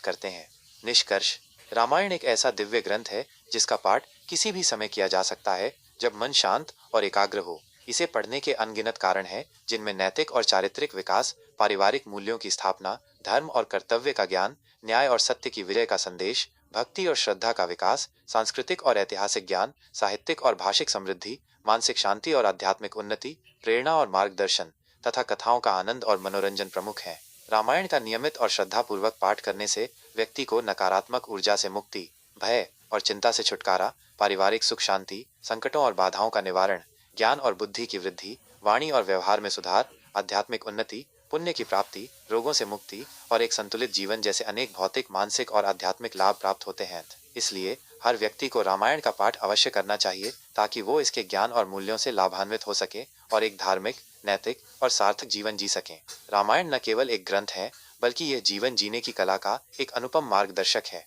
करते हैं। निष्कर्ष, रामायण एक ऐसा दिव्य ग्रंथ है जिसका पाठ किसी भी समय किया जा सकता है जब मन शांत और एकाग्र हो। इसे पढ़ने के अनगिनत कारण हैं, जिनमें नैतिक और चारित्रिक विकास, पारिवारिक मूल्यों की स्थापना, धर्म और कर्तव्य का ज्ञान, न्याय और सत्य की विजय का संदेश, भक्ति और श्रद्धा का विकास, सांस्कृतिक और ऐतिहासिक ज्ञान, साहित्यिक और भाषिक समृद्धि, मानसिक शांति और आध्यात्मिक उन्नति, प्रेरणा और मार्गदर्शन तथा कथाओं का आनंद और मनोरंजन प्रमुख हैं। रामायण का नियमित और श्रद्धापूर्वक पाठ करने से व्यक्ति को नकारात्मक ऊर्जा से मुक्ति, भय और चिंता से छुटकारा, पारिवारिक सुख शांति, संकटों और बाधाओं का निवारण, ज्ञान और बुद्धि की वृद्धि, वाणी और व्यवहार में सुधार, आध्यात्मिक उन्नति, पुण्य की प्राप्ति, रोगों से मुक्ति और एक संतुलित जीवन जैसे अनेक भौतिक, मानसिक और आध्यात्मिक लाभ प्राप्त होते हैं। इसलिए हर व्यक्ति को रामायण का पाठ अवश्य करना चाहिए ताकि वो इसके ज्ञान और मूल्यों से लाभान्वित हो सके और एक धार्मिक, नैतिक और सार्थक जीवन जी सकें। रामायण न केवल एक ग्रंथ है, बल्कि यह जीवन जीने की कला का एक अनुपम मार्गदर्शक है।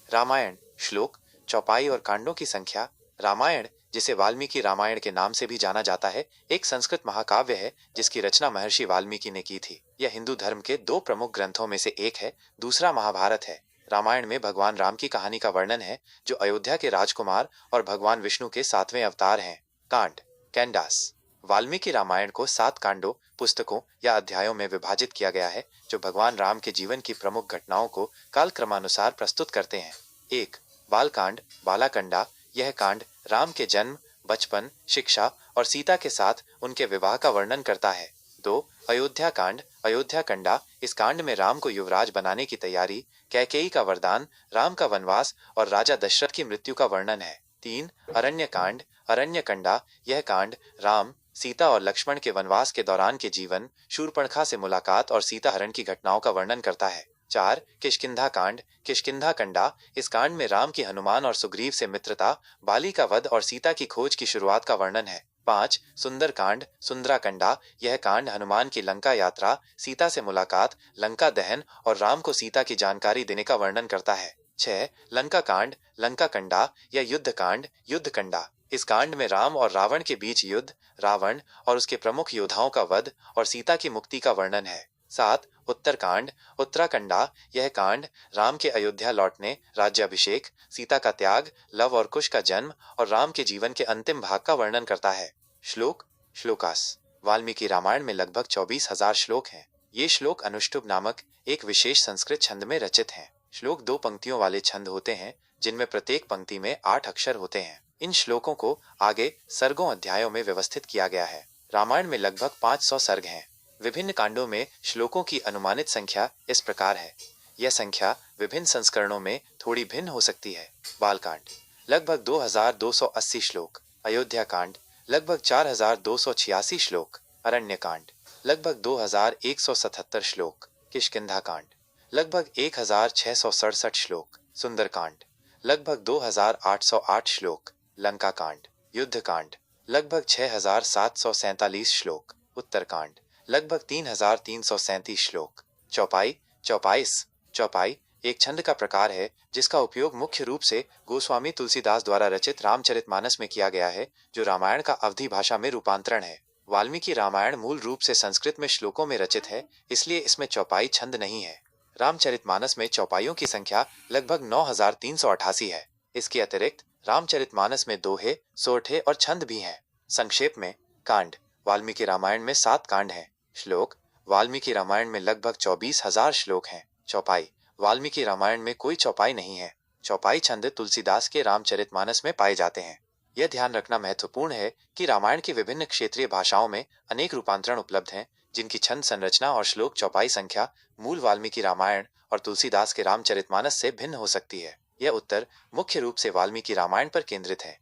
रामायण श्लोक, चौपाई और कांडों की संख्या। रामायण, जिसे वाल्मीकि रामायण के नाम से भी जाना जाता है, एक संस्कृत महाकाव्य है जिसकी रचना महर्षि वाल्मीकि ने की थी। यह हिंदू धर्म के दो प्रमुख ग्रंथों में से एक है, दूसरा महाभारत है। रामायण में भगवान राम की कहानी का वर्णन है, जो अयोध्या के राजकुमार और भगवान विष्णु के 7वें अवतार हैं। कांड, कैंडास। वाल्मीकि रामायण को 7 कांडों, पुस्तकों या अध्यायों में विभाजित किया गया है, जो भगवान राम के जीवन की प्रमुख घटनाओं को कालक्रमानुसार प्रस्तुत करते हैं। 1. बालकांड, बालाकंडा। यह कांड राम के जन्म, बचपन, शिक्षा और सीता के साथ उनके विवाह का वर्णन करता है। 2. अयोध्या कांड, अयोध्या कंडा। इस कांड में राम को युवराज बनाने की तैयारी, कैकेयी का वरदान, राम का वनवास और राजा दशरथ की मृत्यु का वर्णन है। 3. अरण्य कांड, अरण्य कंडा। यह कांड राम, सीता और लक्ष्मण के वनवास के दौरान के जीवन, शूर्पणखा से मुलाकात और सीता हरण की घटनाओं का वर्णन करता है। 4. किष्किंधा कांड, किष्किंधा कंडा। इस कांड में राम की हनुमान और सुग्रीव से मित्रता, बाली का वध और सीता की खोज की शुरुआत का वर्णन है। 5. सुंदर कांड, सुंदराकंडा। यह कांड हनुमान की लंका यात्रा, सीता से मुलाकात, लंका दहन और राम को सीता की जानकारी देने का वर्णन करता है। 6. लंका कांड, लंका कंडा। यह युद्ध कांड, युद्ध कंडा। इस कांड में राम और रावण के बीच युद्ध, रावण और उसके प्रमुख योद्धाओं का वध और सीता की मुक्ति का वर्णन है। 7. उत्तरकांड, उत्तराकंडा। यह कांड राम के अयोध्या लौटने, राज्याभिषेक, सीता का त्याग, लव और कुश का जन्म और राम के जीवन के अंतिम भाग का वर्णन करता है। श्लोक, श्लोकास। वाल्मीकि रामायण में लगभग 24,000 श्लोक हैं। ये श्लोक अनुष्टुप नामक एक विशेष संस्कृत छंद में रचित हैं। श्लोक 2 पंक्तियों वाले छंद होते हैं, जिनमें प्रत्येक पंक्ति में 8 अक्षर होते हैं। इन श्लोकों को आगे सर्गों, अध्यायों में व्यवस्थित किया गया है। रामायण में लगभग 500 सर्ग हैं। विभिन्न कांडों में श्लोकों की अनुमानित संख्या इस प्रकार है। यह संख्या विभिन्न संस्करणों में थोड़ी भिन्न हो सकती है। बालकांड, लगभग 2280 श्लोक। अयोध्या कांड, लगभग 4286 श्लोक। अरण्य कांड, लगभग 2177 श्लोक। किष्किंधा कांड, लगभग 1667 श्लोक। सुंदर कांड, लगभग 2808 श्लोक। लंका कांड, युद्ध कांड, लगभग 6747 श्लोक। उत्तरकांड, लगभग 3337 श्लोक। चौपाई, चौपाई, एक छंद का प्रकार है जिसका उपयोग मुख्य रूप से गोस्वामी तुलसीदास द्वारा रचित रामचरितमानस में किया गया है, जो रामायण का अवधी भाषा में रूपांतरण है। वाल्मीकि रामायण मूल रूप से संस्कृत में श्लोकों में रचित है, इसलिए इसमें चौपाई छंद नहीं है। रामचरितमानस में चौपाइयों की संख्या लगभग 9388 है। इसके अतिरिक्त रामचरितमानस में दोहे, सोरठे और छंद भी हैं। संक्षेप में, कांड वाल्मीकि रामायण में 7 कांड हैं। श्लोक वाल्मीकि रामायण में लगभग 24,000 श्लोक हैं। चौपाई वाल्मीकि रामायण में कोई चौपाई नहीं है। चौपाई छंद तुलसीदास के रामचरितमानस में पाए जाते हैं। यह ध्यान रखना महत्वपूर्ण है कि रामायण की विभिन्न क्षेत्रीय भाषाओं में अनेक रूपांतरण उपलब्ध हैं, जिनकी छंद संरचना और श्लोक चौपाई संख्या मूल वाल्मीकि रामायण और तुलसीदास के रामचरितमानस से भिन्न हो सकती है। यह उत्तर मुख्य रूप से वाल्मीकि रामायण पर केंद्रित है।